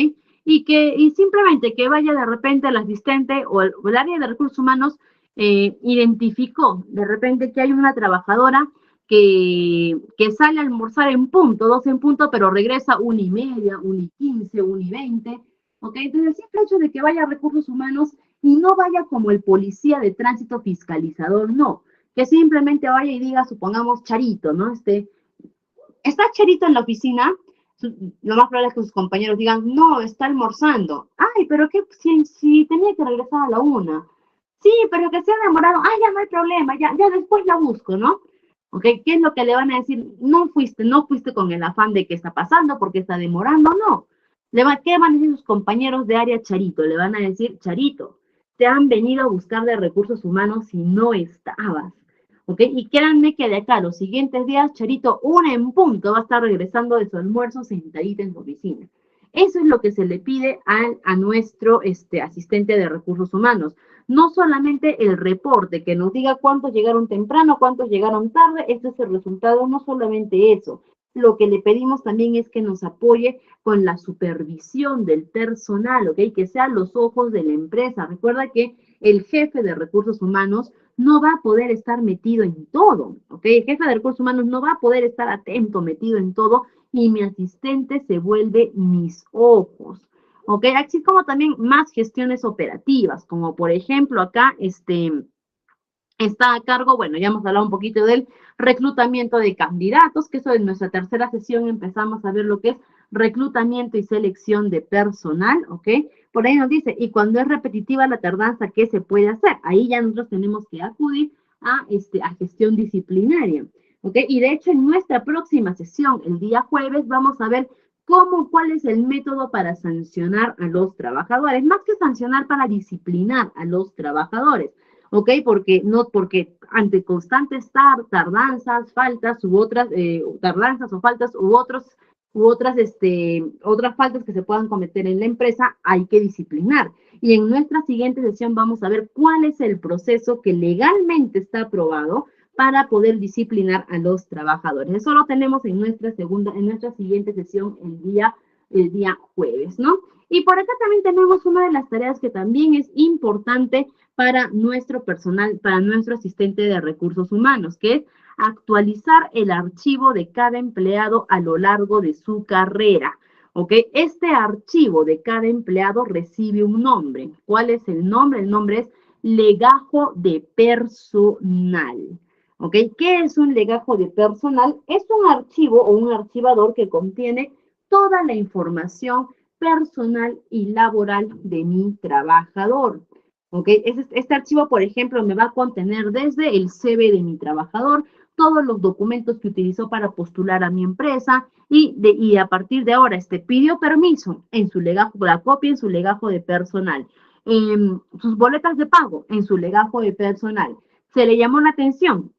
Speaker 1: Y simplemente que vaya de repente el asistente o el área de recursos humanos identificó de repente que hay una trabajadora que sale a almorzar en punto, 12 en punto, pero regresa 1:30, 1:15, 1:20, ¿ok? Entonces el simple hecho de que vaya a recursos humanos y no vaya como el policía de tránsito fiscalizador, no, que simplemente vaya y diga, supongamos, Charito, ¿no? ¿Está Charito en la oficina? Lo más probable es que sus compañeros digan, no, está almorzando. Ay, pero qué, si tenía que regresar a la 1. Sí, pero que se ha demorado. Ah, ya no hay problema, ya después la busco, ¿no? ¿Ok? ¿Qué es lo que le van a decir? No fuiste con el afán de qué está pasando, porque está demorando, no. ¿Qué van a decir sus compañeros de área Charito? Le van a decir, Charito, te han venido a buscar de recursos humanos y no estabas. ¿Ok? Y créanme que de acá los siguientes días, Charito, 1 en punto, va a estar regresando de su almuerzo sentadita en su oficina. Eso es lo que se le pide a nuestro asistente de recursos humanos. No solamente el reporte, que nos diga cuántos llegaron temprano, cuántos llegaron tarde, este es el resultado, no solamente eso. Lo que le pedimos también es que nos apoye con la supervisión del personal, ¿ok? Que sean los ojos de la empresa. Recuerda que el jefe de recursos humanos no va a poder estar metido en todo, ¿ok? El jefe de recursos humanos no va a poder estar atento, metido en todo, y mi asistente se vuelve mis ojos, ¿ok? Así como también más gestiones operativas, como por ejemplo acá, está a cargo, bueno, ya hemos hablado un poquito del reclutamiento de candidatos, que eso en nuestra tercera sesión empezamos a ver lo que es reclutamiento y selección de personal, ¿ok? Por ahí nos dice, y cuando es repetitiva la tardanza, ¿qué se puede hacer? Ahí ya nosotros tenemos que acudir a gestión disciplinaria, ¿ok? Y de hecho en nuestra próxima sesión, el día jueves, vamos a ver cuál es el método para sancionar a los trabajadores, más que sancionar, para disciplinar a los trabajadores. ¿Ok? Porque ante constantes tardanzas, faltas u otras tardanzas o faltas otras faltas que se puedan cometer en la empresa, hay que disciplinar. Y en nuestra siguiente sesión vamos a ver cuál es el proceso que legalmente está aprobado para poder disciplinar a los trabajadores. Eso lo tenemos en nuestra siguiente sesión el día jueves, ¿no? Y por acá también tenemos una de las tareas que también es importante para nuestro personal, para nuestro asistente de recursos humanos, que es actualizar el archivo de cada empleado a lo largo de su carrera. ¿Ok? Este archivo de cada empleado recibe un nombre. ¿Cuál es el nombre? El nombre es legajo de personal. ¿Ok? ¿Qué es un legajo de personal? Es un archivo o un archivador que contiene toda la información personal y laboral de mi trabajador. ¿Ok? Este archivo, por ejemplo, me va a contener desde el CV de mi trabajador, todos los documentos que utilizó para postular a mi empresa, y a partir de ahora pidió permiso en su legajo, la copia en su legajo de personal, sus boletas de pago en su legajo de personal, se le llamó la atención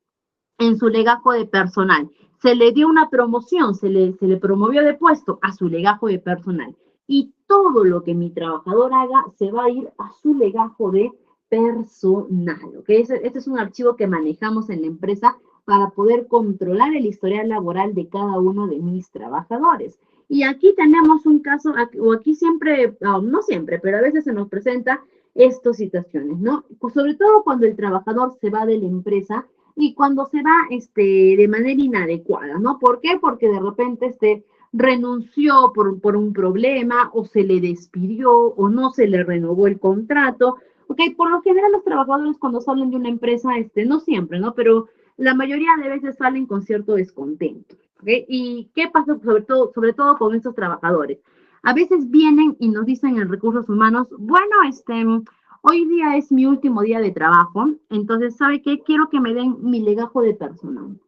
Speaker 1: en su legajo de personal, se le dio una promoción, se le promovió de puesto a su legajo de personal. Y todo lo que mi trabajador haga se va a ir a su legajo de personal, ¿ok? Este es un archivo que manejamos en la empresa para poder controlar el historial laboral de cada uno de mis trabajadores. Y aquí tenemos un caso, o aquí siempre, no siempre, pero a veces se nos presenta estas situaciones, ¿no? Pues sobre todo cuando el trabajador se va de la empresa y cuando se va de manera inadecuada, ¿no? ¿Por qué? Porque de repente renunció por un problema o se le despidió o no se le renovó el contrato. Ok, por lo general los trabajadores cuando salen de una empresa, no siempre, ¿no? Pero la mayoría de veces salen con cierto descontento. ¿Ok? ¿Y qué pasa sobre todo con estos trabajadores? A veces vienen y nos dicen en recursos humanos, bueno, hoy día es mi último día de trabajo, entonces, ¿sabe qué? Quiero que me den mi legajo de personal.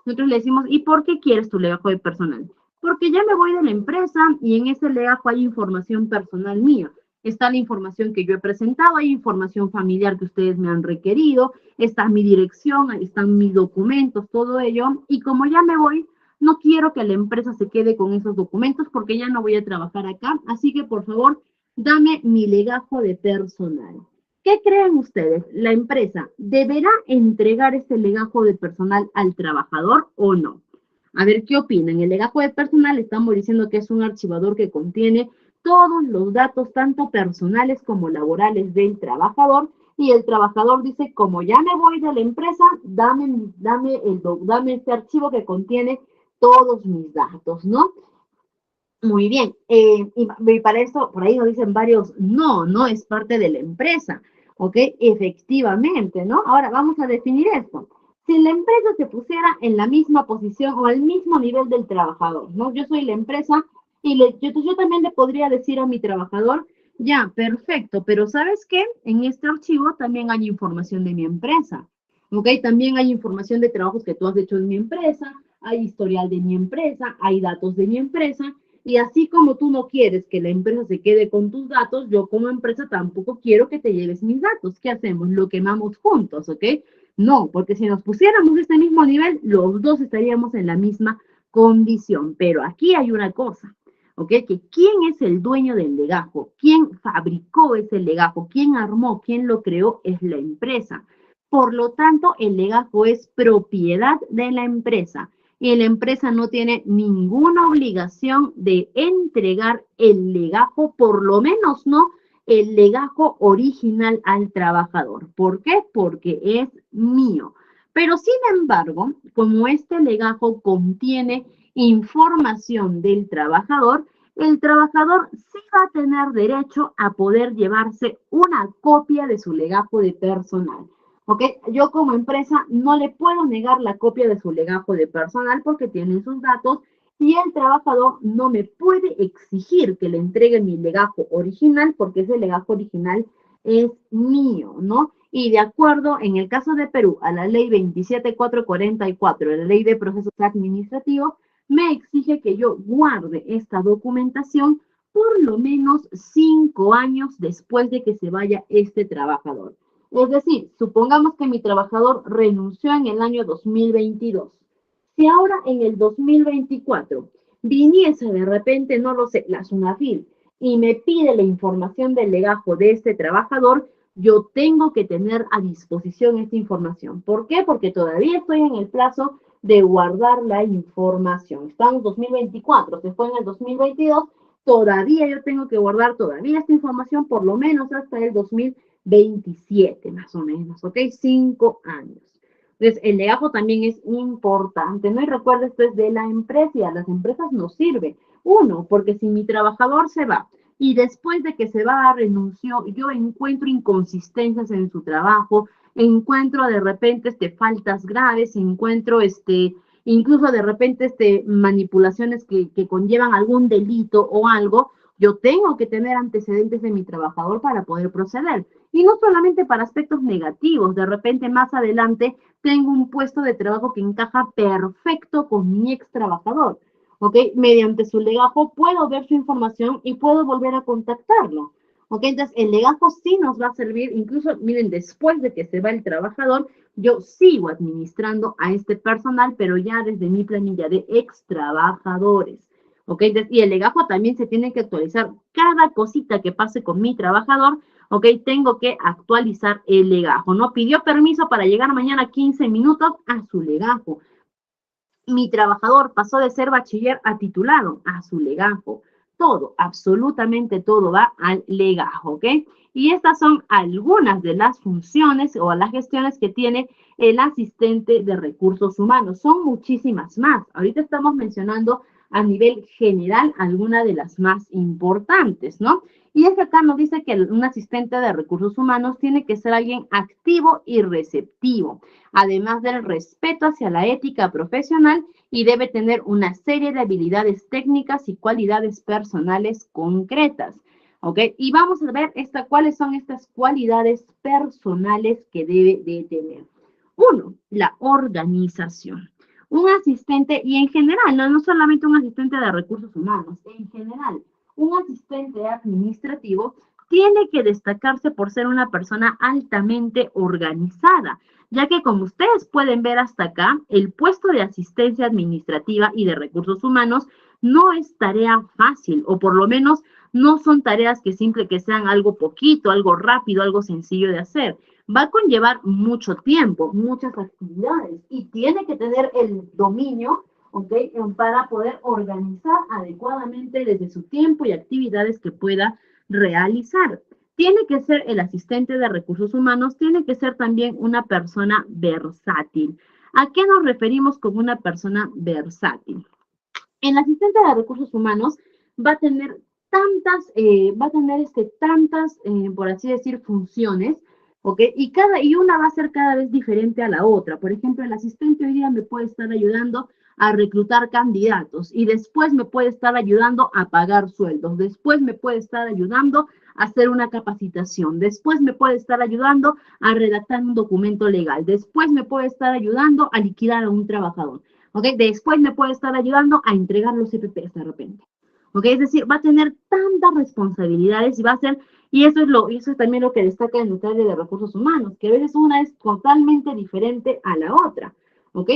Speaker 1: Nosotros le decimos, ¿y por qué quieres tu legajo de personal? Porque ya me voy de la empresa y en ese legajo hay información personal mía. Está la información que yo he presentado, hay información familiar que ustedes me han requerido, está mi dirección, ahí están mis documentos, todo ello. Y como ya me voy, no quiero que la empresa se quede con esos documentos porque ya no voy a trabajar acá. Así que, por favor, dame mi legajo de personal. ¿Qué creen ustedes? ¿La empresa deberá entregar ese legajo de personal al trabajador o no? A ver, ¿qué opinan? El legajo de personal, estamos diciendo que es un archivador que contiene todos los datos, tanto personales como laborales del trabajador, y el trabajador dice, como ya me voy de la empresa, dame este archivo que contiene todos mis datos, ¿no? Muy bien, y para eso, por ahí nos dicen varios, no es parte de la empresa, ¿ok? Efectivamente, ¿no? Ahora vamos a definir esto. Si la empresa se pusiera en la misma posición o al mismo nivel del trabajador, ¿no? Yo soy la empresa y yo también le podría decir a mi trabajador, ya, perfecto, pero ¿sabes qué? En este archivo también hay información de mi empresa, ¿ok? También hay información de trabajos que tú has hecho en mi empresa, hay historial de mi empresa, hay datos de mi empresa, y así como tú no quieres que la empresa se quede con tus datos, yo como empresa tampoco quiero que te lleves mis datos. ¿Qué hacemos? Lo quemamos juntos, ¿ok? No, porque si nos pusiéramos a este mismo nivel, los dos estaríamos en la misma condición. Pero aquí hay una cosa, ¿ok? Que quién es el dueño del legajo, quién fabricó ese legajo, quién armó, quién lo creó, es la empresa. Por lo tanto, el legajo es propiedad de la empresa y la empresa no tiene ninguna obligación de entregar el legajo, por lo menos no el legajo original al trabajador. ¿Por qué? Porque es mío. Pero sin embargo, como este legajo contiene información del trabajador, el trabajador sí va a tener derecho a poder llevarse una copia de su legajo de personal. ¿Ok? Yo como empresa no le puedo negar la copia de su legajo de personal porque tiene sus datos y el trabajador no me puede exigir que le entregue mi legajo original porque ese legajo original es mío, ¿no? Y de acuerdo, en el caso de Perú, a la ley 27444, la ley de procesos administrativos, me exige que yo guarde esta documentación por lo menos 5 años después de que se vaya este trabajador. Es decir, supongamos que mi trabajador renunció en el año 2022. Si ahora en el 2024 viniese de repente, no lo sé, la SUNAFIL y me pide la información del legajo de este trabajador, yo tengo que tener a disposición esta información. ¿Por qué? Porque todavía estoy en el plazo de guardar la información. Estamos en 2024, se fue en el 2022, todavía yo tengo que guardar todavía esta información por lo menos hasta el 2027, más o menos, ¿ok? 5 años. Entonces, el legajo también es importante, ¿no? Y recuerda, esto es de la empresa y a las empresas nos sirve. Uno, porque si mi trabajador se va y después de que se va renunció, yo encuentro inconsistencias en su trabajo, encuentro de repente faltas graves, encuentro incluso de repente manipulaciones que conllevan algún delito o algo, yo tengo que tener antecedentes de mi trabajador para poder proceder. Y no solamente para aspectos negativos, de repente más adelante tengo un puesto de trabajo que encaja perfecto con mi ex trabajador, ¿ok? Mediante su legajo puedo ver su información y puedo volver a contactarlo, ¿ok? Entonces el legajo sí nos va a servir, incluso, miren, después de que se va el trabajador, yo sigo administrando a este personal, pero ya desde mi planilla de ex trabajadores, ¿ok? Entonces, y el legajo también se tiene que actualizar cada cosita que pase con mi trabajador, ¿ok? Tengo que actualizar el legajo, ¿no? Pidió permiso para llegar mañana 15 minutos a su legajo. Mi trabajador pasó de ser bachiller a titulado, a su legajo. Todo, absolutamente todo va al legajo, ¿ok? Y estas son algunas de las funciones o las gestiones que tiene el asistente de recursos humanos. Son muchísimas más. Ahorita estamos mencionando a nivel general algunas de las más importantes, ¿no? Y es que acá nos dice que un asistente de recursos humanos tiene que ser alguien activo y receptivo, además del respeto hacia la ética profesional, y debe tener una serie de habilidades técnicas y cualidades personales concretas. ¿Ok? Y vamos a ver cuáles son estas cualidades personales que debe de tener. Uno, la organización. Un asistente, y en general, no solamente un asistente de recursos humanos, en general, un asistente administrativo tiene que destacarse por ser una persona altamente organizada, ya que como ustedes pueden ver hasta acá, el puesto de asistencia administrativa y de recursos humanos no es tarea fácil, o por lo menos no son tareas que sean algo poquito, algo rápido, algo sencillo de hacer. Va a conllevar mucho tiempo, muchas actividades, y tiene que tener el dominio, ¿ok?, para poder organizar adecuadamente desde su tiempo y actividades que pueda realizar. Tiene que ser el asistente de recursos humanos, tiene que ser también una persona versátil. ¿A qué nos referimos con una persona versátil? El asistente de recursos humanos va a tener tantas, por así decir, funciones, ¿ok? Y una va a ser cada vez diferente a la otra. Por ejemplo, el asistente hoy día me puede estar ayudando a reclutar candidatos y después me puede estar ayudando a pagar sueldos, después me puede estar ayudando a hacer una capacitación, después me puede estar ayudando a redactar un documento legal, después me puede estar ayudando a liquidar a un trabajador. ¿Ok? Después me puede estar ayudando a entregar los CPPs de repente. ¿Ok? Es decir, va a tener tantas responsabilidades y va a ser, y eso es también lo que destaca en el área de recursos humanos, que a veces una es totalmente diferente a la otra. ¿Ok?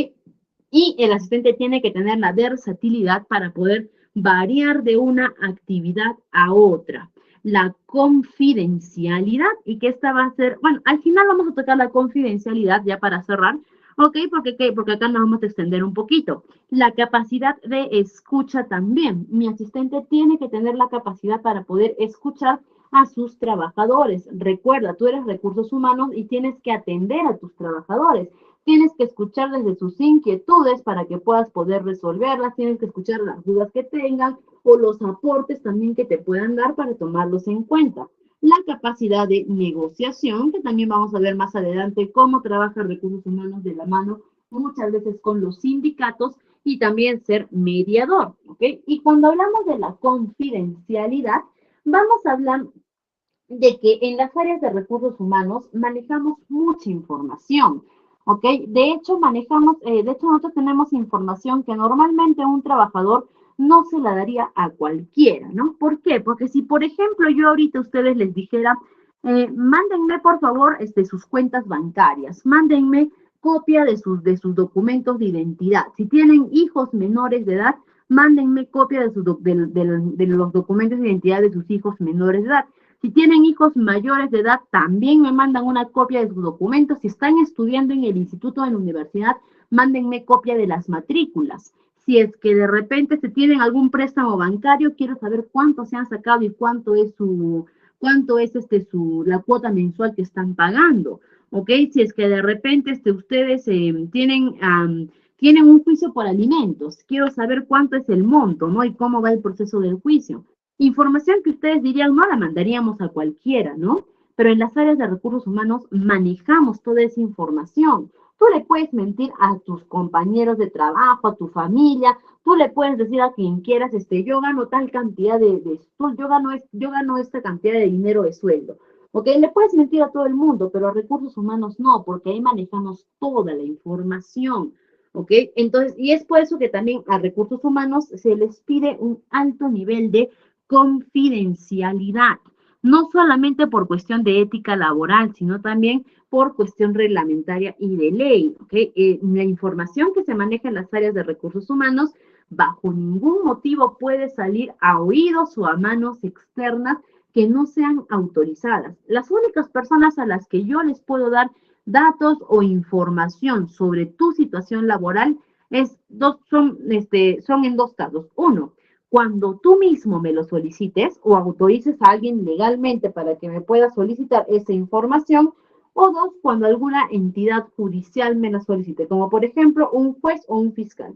Speaker 1: Y el asistente tiene que tener la versatilidad para poder variar de una actividad a otra. La confidencialidad, y que esta va a ser, bueno, al final vamos a tocar la confidencialidad ya para cerrar. ¿Ok? Porque acá nos vamos a extender un poquito. La capacidad de escucha también. Mi asistente tiene que tener la capacidad para poder escuchar a sus trabajadores. Recuerda, tú eres recursos humanos y tienes que atender a tus trabajadores. Tienes que escuchar desde sus inquietudes para que puedas poder resolverlas. Tienes que escuchar las dudas que tengan o los aportes también que te puedan dar para tomarlos en cuenta. La capacidad de negociación, que también vamos a ver más adelante cómo trabaja recursos humanos de la mano muchas veces con los sindicatos, y también ser mediador, ¿ok? Y cuando hablamos de la confidencialidad, vamos a hablar de que en las áreas de recursos humanos manejamos mucha información, ¿ok? De hecho, nosotros tenemos información que normalmente un trabajador no se la daría a cualquiera, ¿no? ¿Por qué? Porque si, por ejemplo, yo ahorita a ustedes les dijera, mándenme, por favor, sus cuentas bancarias, mándenme copia de sus documentos de identidad. Si tienen hijos menores de edad, mándenme copia de los documentos de identidad de sus hijos menores de edad. Si tienen hijos mayores de edad, también me mandan una copia de sus documentos. Si están estudiando en el instituto o en la universidad, mándenme copia de las matrículas. Si es que de repente se tienen algún préstamo bancario, quiero saber cuánto se han sacado y cuánto es la cuota mensual que están pagando. ¿Ok? Si es que de repente ustedes tienen un juicio por alimentos, quiero saber cuánto es el monto, ¿no? Y cómo va el proceso del juicio. Información que ustedes dirían, no la mandaríamos a cualquiera, ¿no? Pero en las áreas de recursos humanos manejamos toda esa información. Tú le puedes mentir a tus compañeros de trabajo, a tu familia, tú le puedes decir a quien quieras, yo gano tal cantidad yo gano esta cantidad de dinero de sueldo. ¿Ok? Le puedes mentir a todo el mundo, pero a recursos humanos no, porque ahí manejamos toda la información. ¿Ok? Entonces, y es por eso que también a recursos humanos se les pide un alto nivel de confidencialidad, no solamente por cuestión de ética laboral, sino también por cuestión reglamentaria y de ley. ¿Okay? La información que se maneja en las áreas de recursos humanos bajo ningún motivo puede salir a oídos o a manos externas que no sean autorizadas. Las únicas personas a las que yo les puedo dar datos o información sobre tu situación laboral son en dos casos. Uno, cuando tú mismo me lo solicites o autorices a alguien legalmente para que me pueda solicitar esa información, o dos, cuando alguna entidad judicial me la solicite, como por ejemplo un juez o un fiscal.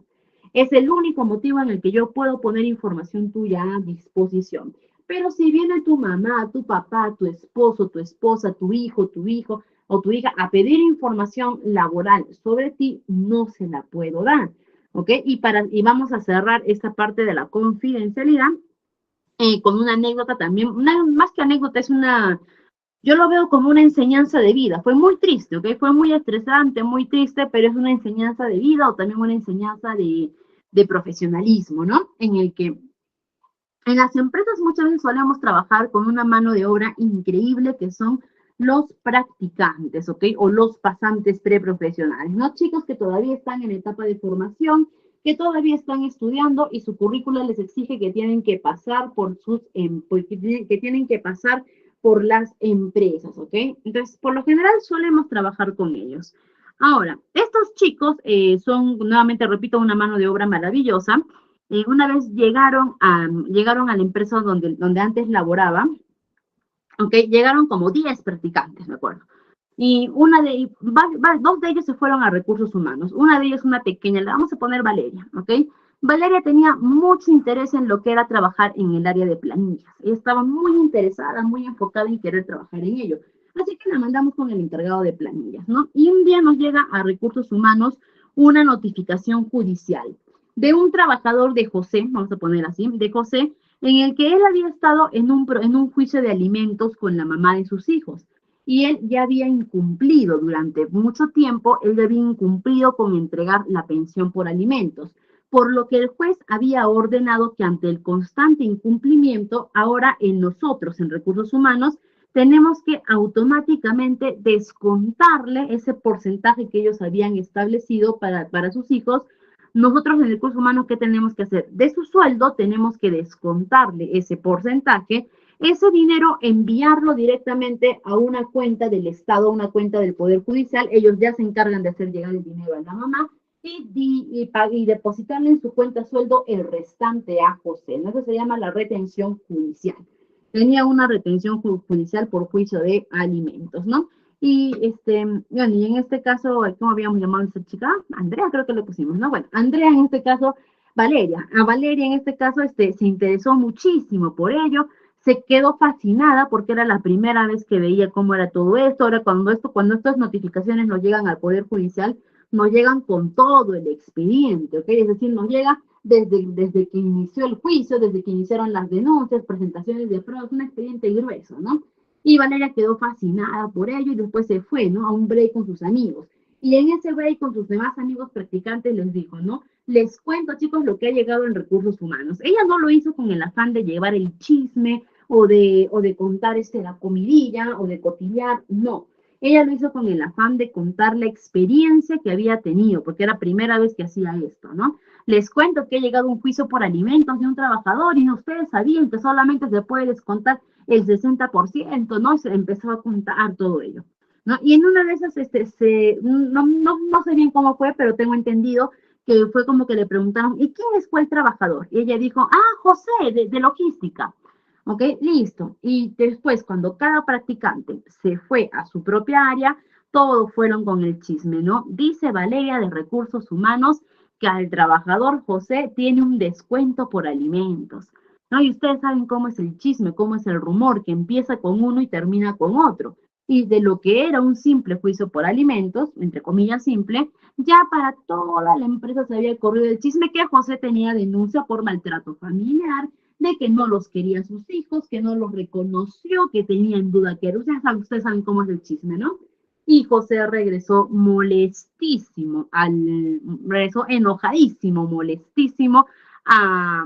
Speaker 1: Es el único motivo en el que yo puedo poner información tuya a disposición. Pero si viene tu mamá, tu papá, tu esposo, tu esposa, tu hijo o tu hija a pedir información laboral sobre ti, no se la puedo dar. ¿Ok? Y vamos a cerrar esta parte de la confidencialidad con una anécdota también, más que anécdota, yo lo veo como una enseñanza de vida. Fue muy triste, ¿ok? Fue muy estresante, muy triste, pero es una enseñanza de vida o también una enseñanza de profesionalismo, ¿no? En el que en las empresas muchas veces solemos trabajar con una mano de obra increíble que son los practicantes, ¿ok? O los pasantes preprofesionales, ¿no? Chicos que todavía están en etapa de formación, que todavía están estudiando y su currícula les exige que tienen que pasar por que tienen que pasar por las empresas, ¿ok? Entonces, por lo general solemos trabajar con ellos. Ahora, estos chicos son, nuevamente repito, una mano de obra maravillosa. Una vez llegaron a la empresa donde antes laboraba, okay, llegaron como 10 practicantes, me acuerdo. Y dos de ellos se fueron a recursos humanos. Una de ellas, una pequeña, le vamos a poner Valeria, ¿ok? Valeria tenía mucho interés en lo que era trabajar en el área de planillas. Ella estaba muy interesada, muy enfocada en querer trabajar en ello. Así que la mandamos con el encargado de planillas, ¿no? Y un día nos llega a recursos humanos una notificación judicial de un trabajador de José, vamos a poner así, de José, en el que él había estado en un juicio de alimentos con la mamá de sus hijos. Y él ya había incumplido durante mucho tiempo, él ya había incumplido con entregar la pensión por alimentos, por lo que el juez había ordenado que ante el constante incumplimiento, ahora en nosotros, en recursos humanos, tenemos que automáticamente descontarle ese porcentaje que ellos habían establecido para sus hijos. Nosotros en el curso humano, ¿qué tenemos que hacer? De su sueldo tenemos que descontarle ese porcentaje, ese dinero enviarlo directamente a una cuenta del Estado, a una cuenta del Poder Judicial. Ellos ya se encargan de hacer llegar el dinero a la mamá y depositarle en su cuenta sueldo el restante a José. Eso se llama la retención judicial. Tenía una retención judicial por juicio de alimentos, ¿no? Bueno, y en este caso, ¿cómo habíamos llamado a esta chica? Andrea, creo que le pusimos, ¿no? Bueno, Andrea en este caso, Valeria. A Valeria en este caso se interesó muchísimo por ello, se quedó fascinada porque era la primera vez que veía cómo era todo esto. Ahora, cuando estas notificaciones nos llegan al Poder Judicial, nos llegan con todo el expediente, ¿ok? Es decir, nos llega desde que inició el juicio, desde que iniciaron las denuncias, presentaciones de pruebas, un expediente grueso, ¿no? Y Valeria quedó fascinada por ello y después se fue, ¿no? A un break con sus amigos. Y en ese break con sus demás amigos practicantes les dijo, ¿no? Les cuento, chicos, lo que ha llegado en recursos humanos. Ella no lo hizo con el afán de llevar el chisme o de contar la comidilla o de cotillear, no. Ella lo hizo con el afán de contar la experiencia que había tenido, porque era la primera vez que hacía esto, ¿no? Les cuento que ha llegado un juicio por alimentos de un trabajador y ustedes sabían que solamente se puede descontar el 60%, ¿no? Se empezó a contar todo ello, ¿no? Y en una de esas, no sé bien cómo fue, pero tengo entendido que fue como que le preguntaron, ¿y quién fue el trabajador? Y ella dijo, José, de logística. ¿Ok? Listo. Y después, cuando cada practicante se fue a su propia área, todos fueron con el chisme, ¿no? Dice Valeria de Recursos Humanos que al trabajador José tiene un descuento por alimentos, ¿no? Y ustedes saben cómo es el chisme, cómo es el rumor, que empieza con uno y termina con otro. Y de lo que era un simple juicio por alimentos, entre comillas simple, ya para toda la empresa se había corrido el chisme que José tenía denuncia por maltrato familiar, de que no los querían sus hijos, que no los reconoció, que tenía en duda que era. Ustedes saben cómo es el chisme, ¿no? Y José regresó molestísimo, regresó enojadísimo, molestísimo a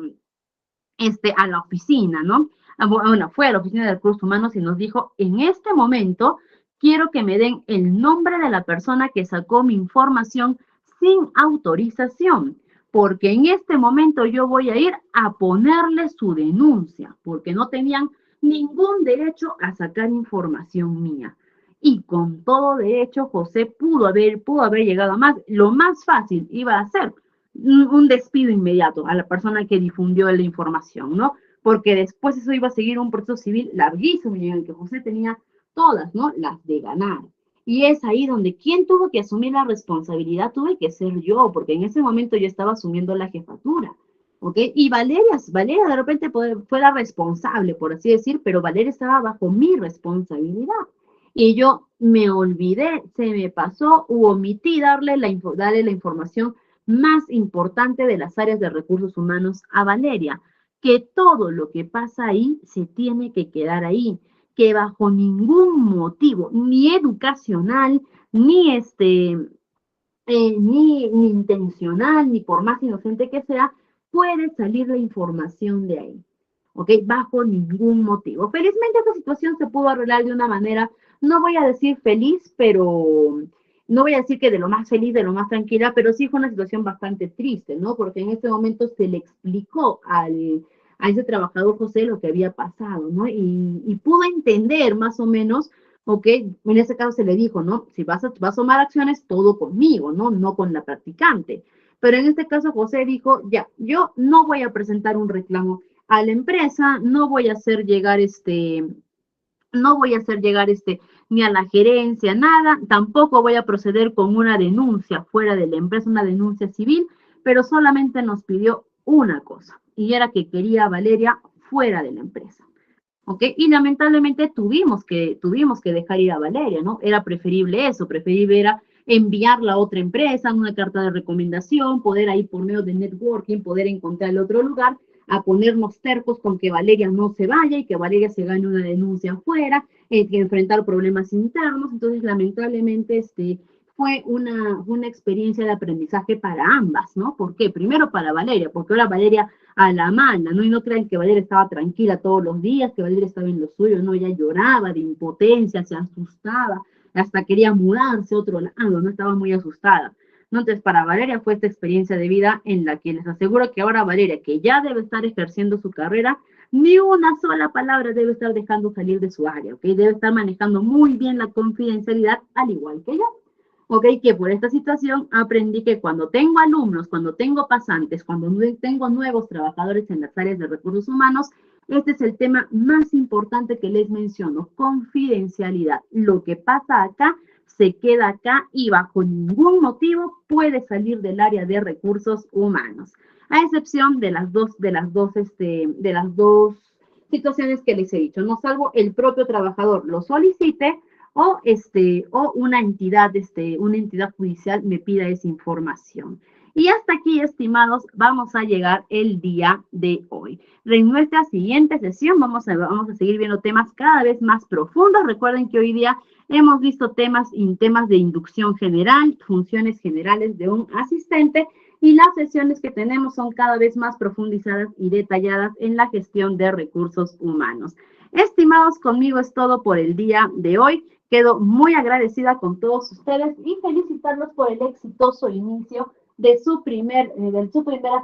Speaker 1: la oficina, ¿no? Bueno, fue a la oficina de recursos humanos y nos dijo, en este momento quiero que me den el nombre de la persona que sacó mi información sin autorización, porque en este momento yo voy a ir a ponerle su denuncia, porque no tenían ningún derecho a sacar información mía. Y con todo derecho, José pudo haber llegado a más. Lo más fácil iba a ser un despido inmediato a la persona que difundió la información, ¿no? Porque después eso iba a seguir un proceso civil larguísimo y en el que José tenía todas, ¿no? Las de ganar. Y es ahí donde quien tuvo que asumir la responsabilidad tuve que ser yo, porque en ese momento yo estaba asumiendo la jefatura, ¿ok? Y Valeria de repente fue la responsable, por así decir, pero Valeria estaba bajo mi responsabilidad. Y yo me olvidé, se me pasó u omití darle la información más importante de las áreas de recursos humanos a Valeria, que todo lo que pasa ahí se tiene que quedar ahí, que bajo ningún motivo, ni educacional, ni ni intencional, ni por más inocente que sea, puede salir la información de ahí. ¿Ok? Bajo ningún motivo. Felizmente esta situación se pudo arreglar de una manera, no voy a decir feliz, pero no voy a decir que de lo más feliz, de lo más tranquila, pero sí fue una situación bastante triste, ¿no? Porque en ese momento se le explicó a ese trabajador José lo que había pasado, ¿no? Y pudo entender más o menos, ¿ok? En ese caso se le dijo, ¿no? Si vas a tomar acciones, todo conmigo, ¿no? No con la practicante. Pero en este caso José dijo, ya, yo no voy a presentar un reclamo a la empresa, no voy a hacer llegar ni a la gerencia, nada, tampoco voy a proceder con una denuncia fuera de la empresa, una denuncia civil, pero solamente nos pidió una cosa, y era que quería a Valeria fuera de la empresa. ¿Ok? Y lamentablemente tuvimos que dejar ir a Valeria, ¿no? Era preferible eso, preferible era enviarla a otra empresa, una carta de recomendación, poder ahí por medio de networking, poder encontrar el otro lugar, a ponernos tercos con que Valeria no se vaya y que Valeria se gane una denuncia afuera, que enfrentar problemas internos. Entonces, lamentablemente, fue una experiencia de aprendizaje para ambas, ¿no? ¿Por qué? Primero para Valeria, porque ahora Valeria a la mala, ¿no? Y no crean que Valeria estaba tranquila todos los días, que Valeria estaba en lo suyo, no, ella lloraba de impotencia, se asustaba, hasta quería mudarse a otro lado, no estaba muy asustada. ¿No? Entonces, para Valeria fue esta experiencia de vida en la que les aseguro que ahora Valeria, que ya debe estar ejerciendo su carrera, ni una sola palabra debe estar dejando salir de su área, ¿ok? Debe estar manejando muy bien la confidencialidad, al igual que yo. ¿Ok? Que por esta situación aprendí que cuando tengo alumnos, cuando tengo pasantes, cuando tengo nuevos trabajadores en las áreas de recursos humanos, este es el tema más importante que les menciono, confidencialidad. Lo que pasa acá se queda acá y bajo ningún motivo puede salir del área de recursos humanos, a excepción de las dos situaciones que les he dicho, no salvo el propio trabajador lo solicite o una entidad judicial me pida esa información. Y hasta aquí, estimados, vamos a llegar el día de hoy. En nuestra siguiente sesión vamos a seguir viendo temas cada vez más profundos. Recuerden que hoy día hemos visto temas de inducción general, funciones generales de un asistente, y las sesiones que tenemos son cada vez más profundizadas y detalladas en la gestión de recursos humanos. Estimados, conmigo es todo por el día de hoy. Quedo muy agradecida con todos ustedes y felicitarlos por el exitoso inicio de su primera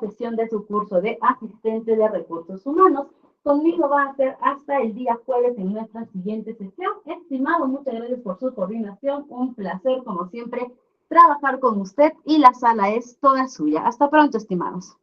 Speaker 1: sesión de su curso de asistente de recursos humanos. Conmigo va a ser hasta el día jueves en nuestra siguiente sesión. Estimado, muchas gracias por su coordinación. Un placer, como siempre, trabajar con usted y la sala es toda suya. Hasta pronto, estimados.